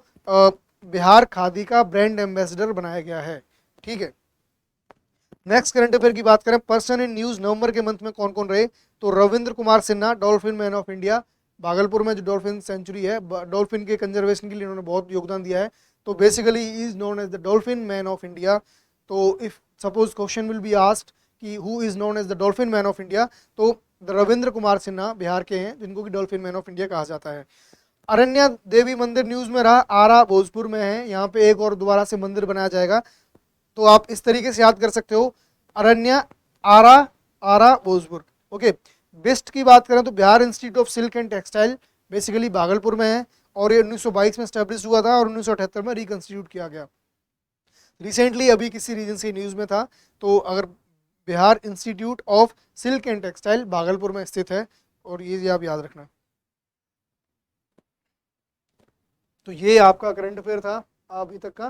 बिहार खादी का ब्रांड एम्बेसडर बनाया गया है। ठीक है, नेक्स्ट करंट अफेयर की बात करें, पर्सन इन न्यूज़ नवंबर के मंथ में कौन कौन रहे, तो Ravindra Kumar Sinha, dolphin man of India, Bhagalpur में जो डॉल्फिन सेंचुरी है, डॉल्फिन के कंजर्वेशन के लिए उन्होंने बहुत योगदान दिया है, तो basically he is known as the dolphin man of India. तो if suppose question will be asked कि who is known as the dolphin man of India, तो रविंद्र कुमार सिन्हा बिहार के हैं जिनको कि डॉल्फिन मैन ऑफ इंडिया कहा जाता है। अरण्या देवी मंदिर न्यूज़ में रहा, आरा भोजपुर में है, यहाँ पे एक और दोबारा से मंदिर बनाया जाएगा, तो आप इस तरीके से याद कर सकते हो, अरण्या, आरा, आरा भोजपुर। ओके, बेस्ट की बात करें तो Bihar institute of silk and textile basically Bhagalpur में है और ये 1922 में स्टैब्लिश हुआ था और 1978 में रिकंस्टिट्यूट किया गया। रिसेंटली अभी किसी रीजन से न्यूज़ में था, तो अगर Bihar institute of silk and textile Bhagalpur में स्थित है, और ये आप याद रखना। तो ये आपका करंट अफेयर था अभी तक का।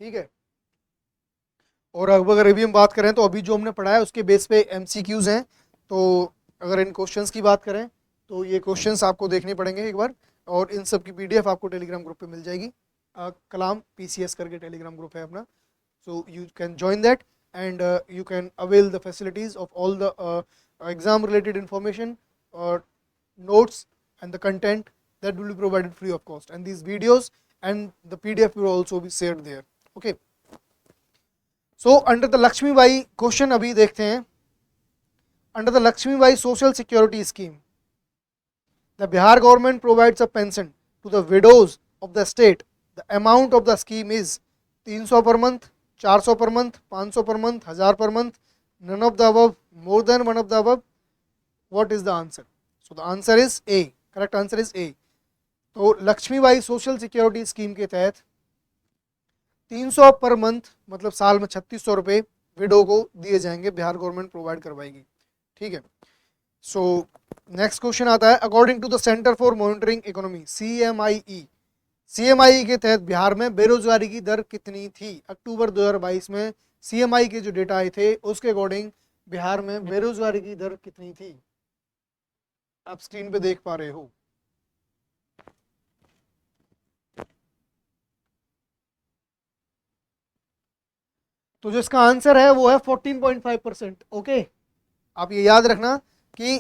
ठीक है, और अब अगर अभी हम बात करें तो अभी जो हमने पढ़ा है उसके बेस पे एमसीक्यूज हैं, तो अगर इन क्वेश्चंस की बात करें तो ये क्वेश्चंस आपको देखने पड़ेंगे एक बार, और इन सब की पीडीएफ आपको टेलीग्राम ग्रुप पे मिल जाएगी। कलाम पीसीएस करके टेलीग्राम ग्रुप है अपना, so you can join that and you can avail the facilities of all the exam related information और notes and the content that will be provided free of cost, and these videos and the PDF will also be shared there. Okay, so under the Lakshmi Bai question अभी देखते हैं, under the Lakshmi Bai social security scheme the Bihar government provides a pension to the widows of the state. The amount of the scheme is 300 per month, 400 per month, 500 per month, 1000 per month, none of the above, more than one of the above. What is the answer? So the answer is A. Correct answer is A. तो Lakshmi Bai social security scheme के तहत 300 per month मतलब साल में 3600 रुपये window को दिए जाएंगे, बिहार गवर्नमेंट प्रोवाइड करवाएगी। ठीक है, सो नेक्स्ट क्वेश्चन आता है, according to the centre for monitoring economy CMIE के तहत बिहार में बेरोजगारी की दर कितनी थी? अक्टूबर 2022 में CMI के जो डेटा आए थे उसके अकॉर्डिंग बिहार में बेरोजगारी की दर कितनी थी? आप स्क्रीन पे देख पा रहे हो। तो जो इसका आंसर है वो है 14.5%। ओके, आप ये याद रखना कि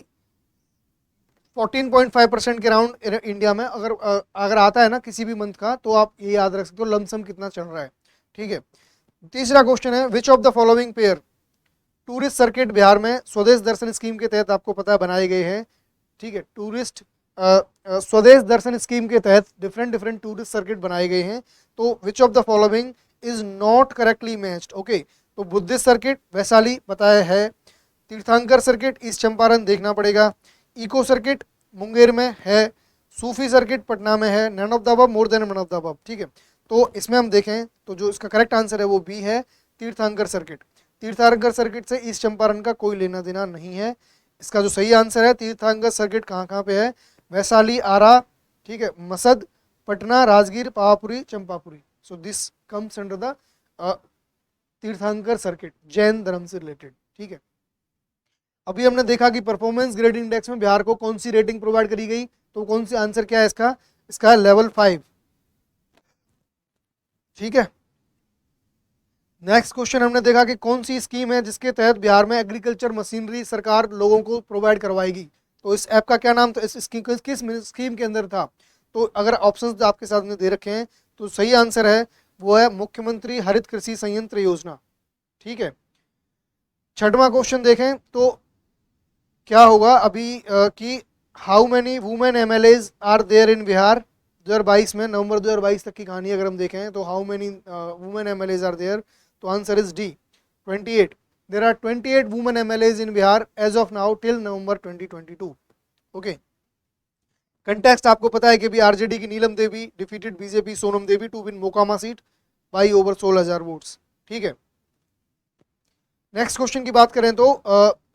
14.5% के राउंड इंडिया में अगर आता है ना किसी भी मंथ का, तो आप ये याद रख सकते हो लमसम कितना चल रहा है। ठीक है, तीसरा क्वेश्चन है विच of the following pair tourist circuit Bihar में स्वदेश दर्शन स्कीम के तहत आपको पता है बनाए गए हैं। ठीक है, टूरिस्ट स्वदेश दर्शन स्कीम के तहत डिफरेंट डिफरेंट टूरिस्ट सर्किट बनाए गए हैं। तो विच of the following is not correctly matched. Okay, तो बुद्धिस्ट सर्किट वैशाली बताया है, तीर्थंकर सर्किट ईस्ट चंपारण देखना पड़ेगा, इको सर्किट मुंगेर में है, सूफी सर्किट पटना में है, none of the above, more than one of the above. ठीक है, तो इसमें हम देखें तो जो इसका करेक्ट आंसर है वो बी है, तीर्थंकर सर्किट। तीर्थंकर सर्किट से ईस्ट चंपारण का कोई लेना देना नहीं है। इसका जो सही आंसर है तीर्थंकर सर्किट कहाँ कहाँ पे है, वैशाली, आरा, ठीक है, Masad, Patna, Rajgir, Pawapuri, Champapuri. So this comes under the Tirthankar circuit, Jain धर्म से रिलेटेड। ठीक है, अभी हमने देखा कि परफॉर्मेंस ग्रेडिंग इंडेक्स में बिहार को कौन सी रेटिंग प्रोवाइड करी गई, तो कौन सी आंसर क्या है इसका, इसका है लेवल 5। ठीक है, नेक्स्ट क्वेश्चन हमने देखा कि कौन सी स्कीम है जिसके तहत बिहार में एग्रीकल्चर मशीनरी सरकार लोगों को प्रोवाइड करवाएगी। तो इस ऐप का क्या नाम था, इस स्कीम किस स्कीम के अंदर था। तो अगर ऑप्शंस आपके साथ में दे रखे हैं तो सही आंसर है वो है मुख्यमंत्री हरित कृषि संयंत्र योजना। ठीक है, छठवां क्वेश्चन देखें तो क्या होगा अभी कि how many women MLAs are there in Bihar 2022 में, नवंबर 2022 तक की कहानी अगर हम देखें तो how many women MLAs are there, तो answer is D 28। There are 28 women MLAs in Bihar as of now till November 2022। Okay, context आपको पता है कि भी आरजेडी की Neelam Devi defeated BJP Sonam Devi to win Mokama seat by over 16,000 votes. ठीक है, नेक्स्ट क्वेश्चन की बात करें तो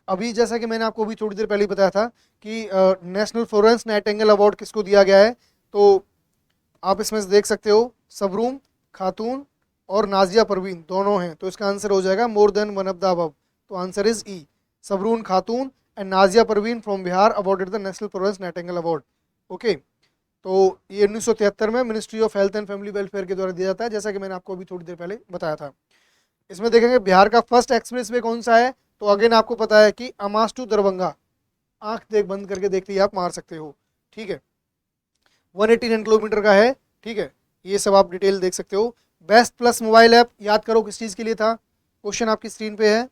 अभी जैसा कि मैंने आपको अभी थोड़ी देर पहले बताया था कि नेशनल फ्लोरेंस नाइटिंगेल अवार्ड किसको दिया गया है, तो आप इसमें से देख सकते हो सबरूम खातून और नाजिया परवीन दोनों हैं, तो इसका आंसर हो जाएगा मोर than one of the above. तो answer is E, सबरून Khatoon and Nazia Parveen from Bihar awarded the national Florence Nightingale award. Okay, तो ये 1973 में ministry of health and family welfare के द्वारा दिया जाता है, जैसा कि मैंने आपको अभी थोड़ी देर पहले बताया था। इसमें देखेंगे बिहार का फर्स्ट एक्सप्रेस वे कौन सा है, तो अगेन आपको पता है कि अमास टू दरभंगा, आंख देख बंद करके देखते ही आप मार सकते हो। ठीक है, 189 किलोमीटर का है। ठीक है, ये सब आप डिटेल देख सकते हो। बेस्ट प्लस मोबाइल ऐप याद करो किस चीज के लिए था, क्वेश्चन आपकी स्क्रीन पे है।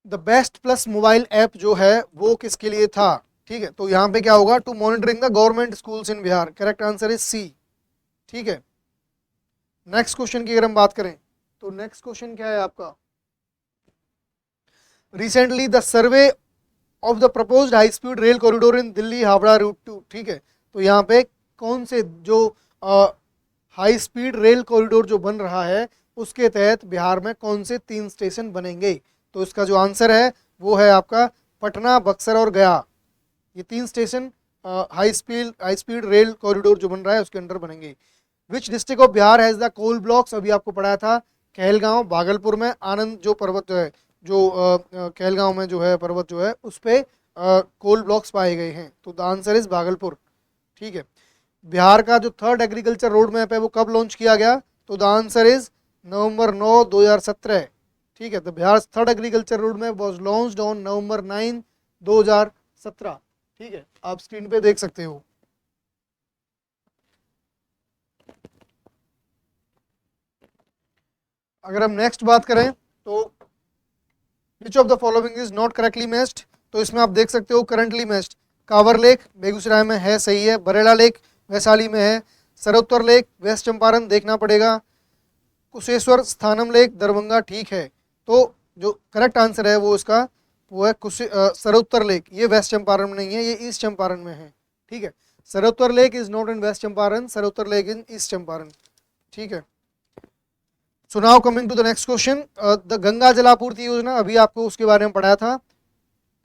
The best plus mobile app जो है वो किसके लिए था। ठीक है, तो यहाँ पे क्या होगा, to monitoring the government schools in Bihar, correct answer is C. ठीक है, नेक्स्ट क्वेश्चन की अगर हम बात करें तो नेक्स्ट क्वेश्चन क्या है आपका, recently the survey of the proposed high speed rail corridor in Delhi Howrah route 2। ठीक है, तो यहाँ पे कौन से जो हाई स्पीड रेल कॉरिडोर जो बन रहा है उसके तहत बिहार में कौन से 3 स्टेशन बनेंगे, तो इसका जो आंसर है वो है आपका पटना, बक्सर और गया। ये 3 station high speed rail corridor जो बन रहा है उसके अंडर बनेंगे। Which district of Bihar has the coal blocks, अभी आपको पढ़ाया था कहलगांव भागलपुर में आनंद जो पर्वत है, जो कहलगांव में जो है पर्वत जो है उस पर कोल ब्लॉक्स पाए गए हैं, तो द आंसर इज भागलपुर। ठीक है, बिहार का जो थर्ड एग्रीकल्चर रोड मैप है वो कब लॉन्च किया गया, तो द आंसर इज नवंबर 9, 2017। ठीक है, the Bihar third agriculture road map was launched on November 9, 2017। ठीक है, आप स्क्रीन पे देख सकते हो। अगर हम नेक्स्ट बात करें तो विच of the following is not correctly matched, तो इसमें आप देख सकते हो currently matched Kanwar lake Begusarai में है, सही है, बरेला लेक वैशाली में है, सरोत्तर लेक वेस्ट चंपारण देखना पड़ेगा, कुशेश्वर स्थानम लेक दरभंगा, ठीक है। तो जो करेक्ट आंसर है वो इसका वो है सरोत्तर लेक, ये वेस्ट चंपारण में नहीं है, ये ईस्ट चंपारण में है। ठीक है, Sarotar lake is not in West Champaran, Sarotar lake in East Champaran. ठीक है, so now coming to the next question, the Ganga Jalapurti Yojana, अभी आपको उसके बारे में पढ़ाया था,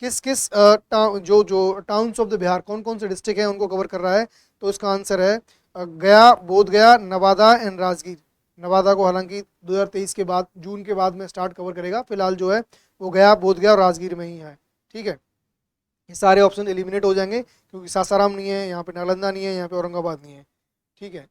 किस किस जो टाउन्स ऑफ द बिहार कौन कौन से डिस्ट्रिक्ट हैं उनको कवर कर रहा है, तो इसका आंसर है गया, बोध गया, नवादा एंड राजगीर। नवादा को हालांकि 2023 के बाद जून के बाद में स्टार्ट कवर करेगा, फिलहाल जो है वो गया, बोध गया और राजगीर में ही है। ठीक है, ये सारे ऑप्शन एलिमिनेट हो जाएंगे क्योंकि सासाराम नहीं है यहाँ पे, नालंदा नहीं है यहाँ पे, औरंगाबाद नहीं है। ठीक है,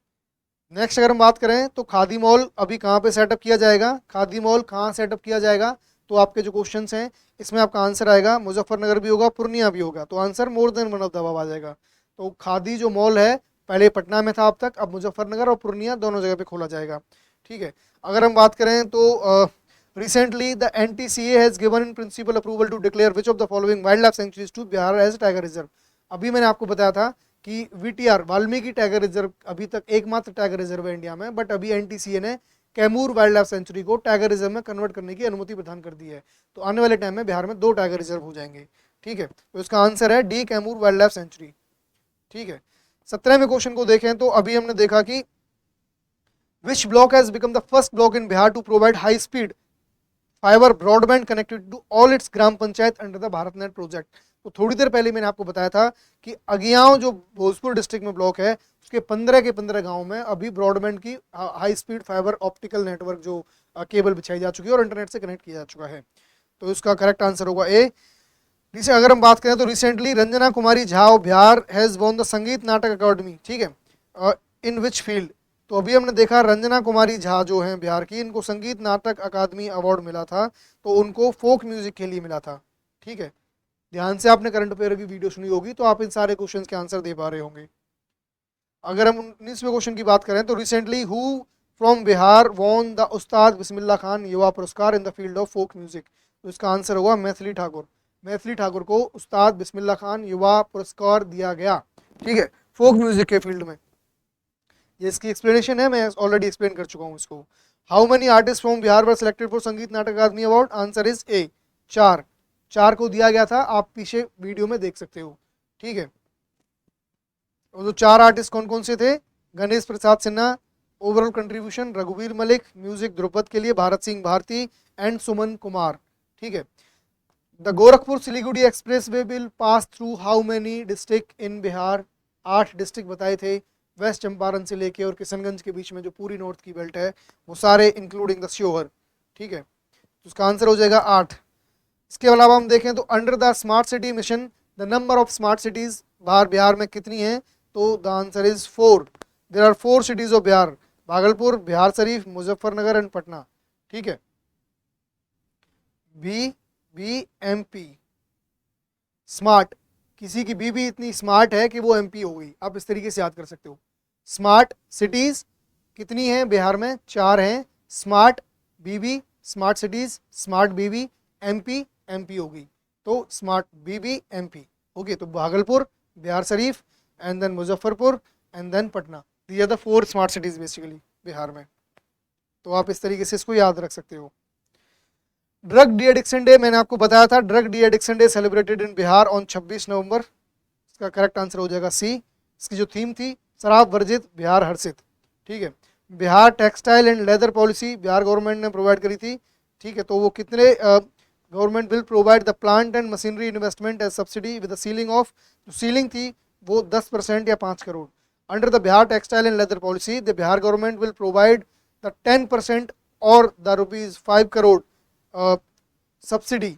नेक्स्ट अगर हम बात करें तो खादी मॉल अभी कहाँ पे सेटअप किया जाएगा, खादी मॉल कहाँ सेटअप किया जाएगा, तो आपके जो क्वेश्चंस हैं इसमें आपका आंसर आएगा मुजफ्फरनगर भी होगा, पूर्णिया भी होगा, तो answer more than one of the above आ जाएगा। तो खादी जो मॉल है पहले पटना में था अब तक, अब मुजफ्फरनगर और पूर्णिया दोनों जगह पे खोला जाएगा। ठीक है, अगर हम बात करें तो recently the NTCA has given in principle approval to declare which of the following wildlife sanctuaries to Bihar as tiger reserve. अभी मैंने आपको बताया था कि VTR वाल्मीकि टाइगर रिजर्व अभी तक एकमात्र टाइगर रिजर्व है इंडिया में, बट अभी NTCA ने कैमूर वाइल्ड लाइफ सेंचुरी को टाइगर रिजर्व में कन्वर्ट करने की अनुमति प्रदान कर दी है। तो आने वाले टाइम में बिहार में 2 टाइगर रिजर्व हो जाएंगे। ठीक है, तो इसका आंसर है D, Kaimur wild life sanctuary. ठीक है, 17वें क्वेश्चन को देखें तो अभी हमने देखा कि which block has become the first block in Bihar to provide high speed fibre broadband connected to all its gram panchayat under the Bharat net project. तो थोड़ी देर पहले मैंने आपको बताया था कि अगियाओं जो भोजपुर डिस्ट्रिक्ट में ब्लॉक है उसके 15 के 15 गांव में अभी ब्रॉडबैंड की high speed fibre optical network जो केबल बिछाई जा चुकी है और इंटरनेट से कनेक्ट किया जा चुका है। तो इसका करेक्ट आंसर होगा ए। जैसे अगर हम बात करें तो recently Ranjana Kumari Jha of Bihar has won the संगीत नाटक अकादमी। ठीक है, इन विच फील्ड। तो अभी हमने देखा रंजना कुमारी झा जो हैं बिहार की, इनको संगीत नाटक अकादमी अवार्ड मिला था, तो उनको फोक म्यूजिक के लिए मिला था। ठीक है, ध्यान से आपने करंट अफेयर की वीडियो सुनी होगी तो आप इन सारे क्वेश्चन के आंसर दे पा रहे होंगे। अगर हम 19वें क्वेश्चन की बात करें तो recently who from Bihar won the Ustad Bismillah Khan Yuva Puraskar in the field of folk music. तो इसका आंसर होगा मैथिली ठाकुर। मैथिली ठाकुर को उस्ताद बिस्मिल्ला खान युवा पुरस्कार दिया गया। ठीक है, फोक म्यूजिक के फील्ड में। ये इसकी एक्सप्लेनेशन है, मैं ऑलरेडी एक्सप्लेन कर चुका हूँ इसको। How many artist from Bihar were selected for संगीत नाटक अकादमी अवार्ड, आंसर इज ए, 4। 4 को दिया गया था, आप पीछे वीडियो में देख सकते हो। ठीक है, तो 4 आर्टिस्ट कौन कौन से थे, गणेश प्रसाद सिन्हा, ओवरऑल कंट्रीब्यूशन रघुवीर मलिक, म्यूजिक ध्रुपद के लिए भारत सिंह भारती एंड सुमन कुमार। ठीक है, the Gorakhpur Siliguri express way will pass through how many district in Bihar, 8 district बताए थे, वेस्ट चंपारण से लेके और किशनगंज के बीच में जो पूरी नॉर्थ की बेल्ट है वो सारे इंक्लूडिंग द श्योहर। ठीक है, तो उसका आंसर हो जाएगा 8। इसके अलावा हम देखें तो under the smart city mission the number of smart cities Bihar में कितनी है, तो the answer is 4। There are 4 cities of Bihar, Bhagalpur, Bihar Sharif, Muzaffarnagar and Patna. ठीक है, BBMP स्मार्ट, किसी की बीबी इतनी स्मार्ट है कि वो MP हो गई, आप इस तरीके से याद कर सकते हो। स्मार्ट सिटीज कितनी हैं बिहार में, 4 हैं, smart BB, smart cities, smart BB, MP हो गई, तो स्मार्ट BBMP हो गई। तो Bhagalpur, Bihar Sharif and then Muzaffarpur and then Patna, ये are the 4 smart cities basically Bihar में। तो आप इस तरीके से इसको याद रख सकते हो। ड्रग डी एडिक्शन डे मैंने आपको बताया था, drug de addiction day celebrated in Bihar on 26 नवंबर। इसका करेक्ट आंसर हो जाएगा सी। इसकी जो थीम थी शराब वर्जित बिहार हर्षित। ठीक है, Bihar textile and leather policy Bihar government ने प्रोवाइड करी थी। ठीक है, तो वो कितने government will provide the plant and machinery investment as subsidy with the ceiling of, जो सीलिंग थी वो 10% या 5 crore. Under the Bihar textile and leather policy the Bihar government will provide the 10% और the ₹5 crore subsidy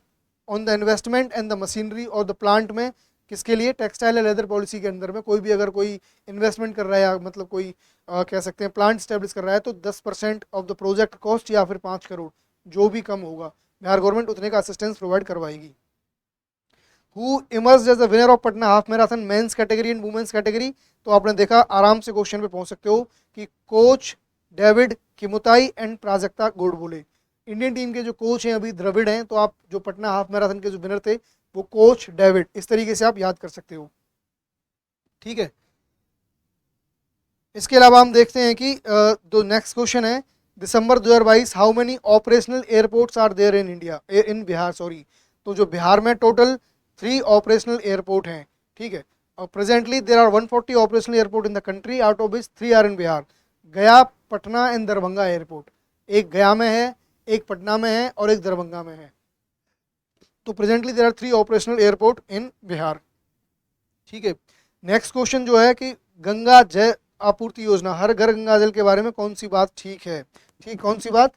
on the investment and the machinery और the plant में, किसके लिए, textile and leather policy के अंदर में कोई भी अगर कोई इन्वेस्टमेंट कर रहा है या मतलब कोई कह सकते हैं प्लांट स्टैब्लिश कर रहा है तो 10% ऑफ द प्रोजेक्ट कॉस्ट या फिर 5 करोड़ जो भी कम होगा बिहार गवर्नमेंट उतने का असिस्टेंस प्रोवाइड करवाएगी। Who emerge as the winner of Patna half marathon men's category and women's category, तो आपने देखा आराम से क्वेश्चन पे पहुंच सकते हो कि coach David Kimutai and Prajakta Godbole. Indian team के जो कोच हैं अभी द्रविड़ हैं, तो आप जो पटना हाफ मैराथन के जो विनर थे वो कोच डेविड, इस तरीके से आप याद कर सकते हो। ठीक है, इसके अलावा हम देखते हैं कि जो नेक्स्ट क्वेश्चन है, December 2022 how many operational airports are there in India, in Bihar sorry. तो जो बिहार में टोटल 3 ऑपरेशनल एयरपोर्ट हैं। ठीक है, और presently there are 140 operational airport in the country, out of which 3 are in Bihar. Gaya, Patna and Darbhanga airport, एक गया में है, एक पटना में है और एक दरभंगा में है। तो presently there are 3 operational airport in Bihar. ठीक है, नेक्स्ट क्वेश्चन जो है कि गंगा जल आपूर्ति योजना, हर घर गंगा जल के बारे में कौन सी बात ठीक है, ठीक कौन सी बात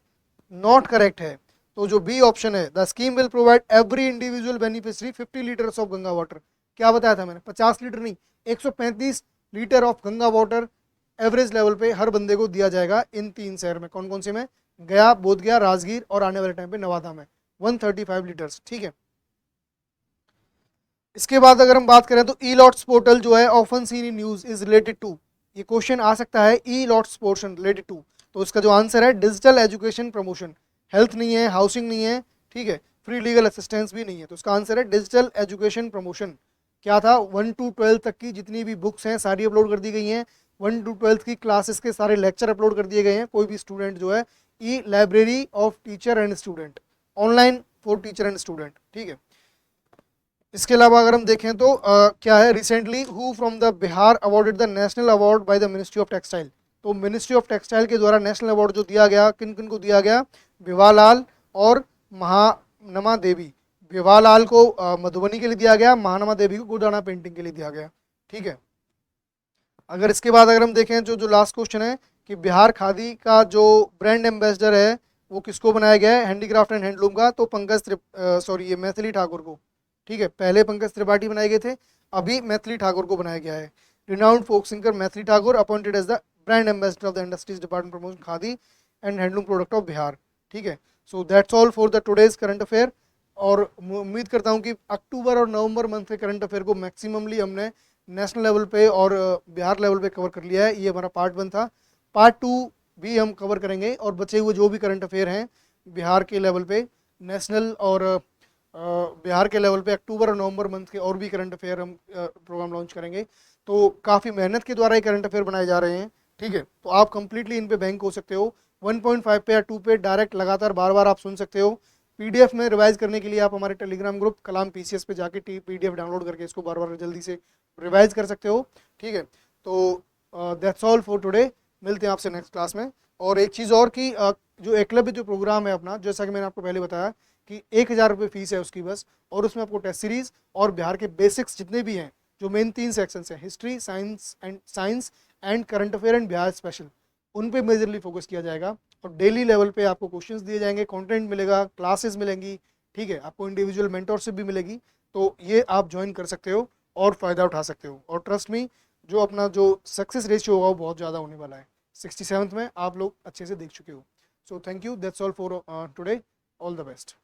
नॉट करेक्ट है। तो जो बी ऑप्शन है, the scheme will provide every individual beneficiary 50 litres of Ganga water. क्या बताया था मैंने, 50 लीटर नहीं, 135 litre of Ganga water average level पे हर बंदे को दिया जाएगा इन 3 शहर में। कौन कौन से में? गया, बोधगया, राजगीर और आने वाले टाइम पे नवादा में 135 लीटर्स। ठीक है। इसके बाद अगर हम बात करें तो ई लॉट्स पोर्टल जो है often seen in news is related to, ये क्वेश्चन आ सकता है, E lots portion related to, तो इसका जो आंसर है डिजिटल एजुकेशन प्रमोशन। हेल्थ नहीं है, हाउसिंग नहीं है, ठीक है, फ्री लीगल असिस्टेंस भी नहीं है, तो इसका आंसर है डिजिटल एजुकेशन प्रमोशन। क्या था? 1 to 12 तक की जितनी भी बुक्स हैं सारी अपलोड कर दी गई हैं, 1 to 12 की क्लासेस के सारे लेक्चर अपलोड कर दिए गए हैं। कोई भी स्टूडेंट जो है, e library of teacher and student, online for teacher and student. ठीक है। इसके अलावा अगर हम देखें तो क्या है, recently who from the Bihar awarded the national award by the ministry of textile, तो मिनिस्ट्री ऑफ टेक्सटाइल के द्वारा नेशनल अवार्ड जो दिया गया, किन किन को दिया गया? भिवालाल और महानमा देवी। भिवालाल को मधुबनी के लिए दिया गया, महानमा देवी को गुड़ाना पेंटिंग के लिए दिया गया। ठीक है। अगर इसके बाद अगर हम देखें जो लास्ट क्वेश्चन है कि बिहार खादी का जो ब्रांड एम्बेसडर है वो किसको बनाया गया है? हैंडीक्राफ्ट एंड हैंडलूम का, तो ये मैथिली ठाकुर को। ठीक है। पहले पंकज त्रिपाठी बनाए गए थे, अभी मैथिली ठाकुर को बनाया गया है। Renowned folk singer Maithili Thakur appointed as the brand ambassador of the industries department promotion Khadi and handloom product of Bihar. ठीक है। So that's all for the today's current affair. और उम्मीद करता हूँ कि अक्टूबर और नवंबर मंथ के करंट अफेयर को मैक्सिममली हमने नेशनल लेवल पे और बिहार लेवल पे कवर कर लिया है। ये हमारा पार्ट 1 था। पार्ट 2 भी हम कवर करेंगे और बचे हुए जो भी करंट अफेयर हैं बिहार के लेवल पे, नेशनल और बिहार के लेवल पे अक्टूबर और नवंबर मंथ के और भी करंट अफेयर हम प्रोग्राम लॉन्च करेंगे। तो काफ़ी मेहनत के द्वारा ही करंट अफेयर बनाए जा रहे हैं। ठीक है। तो आप कंप्लीटली इन पे बैंक हो सकते हो। 1.5 पे या 2 पे डायरेक्ट लगातार बार बार आप सुन सकते हो। पीडीएफ में रिवाइज करने के लिए आप हमारे टेलीग्राम ग्रुप कलाम पीसीएस पे जाके पीडीएफ डाउनलोड करके इसको बार बार जल्दी से रिवाइज कर सकते हो। ठीक है। तो दैट्स ऑल फॉर टुडे। मिलते हैं आपसे नेक्स्ट क्लास में। और एक चीज़ और कि जो एकलव्य जो प्रोग्राम है अपना, जैसा कि मैंने आपको पहले बताया कि 1000 रुपये फीस है उसकी बस, और उसमें आपको टेस्ट सीरीज और बिहार के बेसिक्स जितने भी हैं, जो मेन 3 सेक्शंस हैं, history, science and current affair and Bihar special, उन पे मेजरली फोकस किया जाएगा। और डेली लेवल पे आपको क्वेश्चंस दिए जाएंगे, कंटेंट मिलेगा, क्लासेस मिलेंगी। ठीक है। आपको इंडिविजुअल मेंटरशिप भी मिलेगी। तो ये आप ज्वाइन कर सकते हो और फ़ायदा उठा सकते हो। और ट्रस्ट मी, जो अपना जो सक्सेस रेशियो होगा वो बहुत ज़्यादा होने वाला है। 67th में आप लोग अच्छे से देख चुके हो। So thank you, that's all for today. All the best.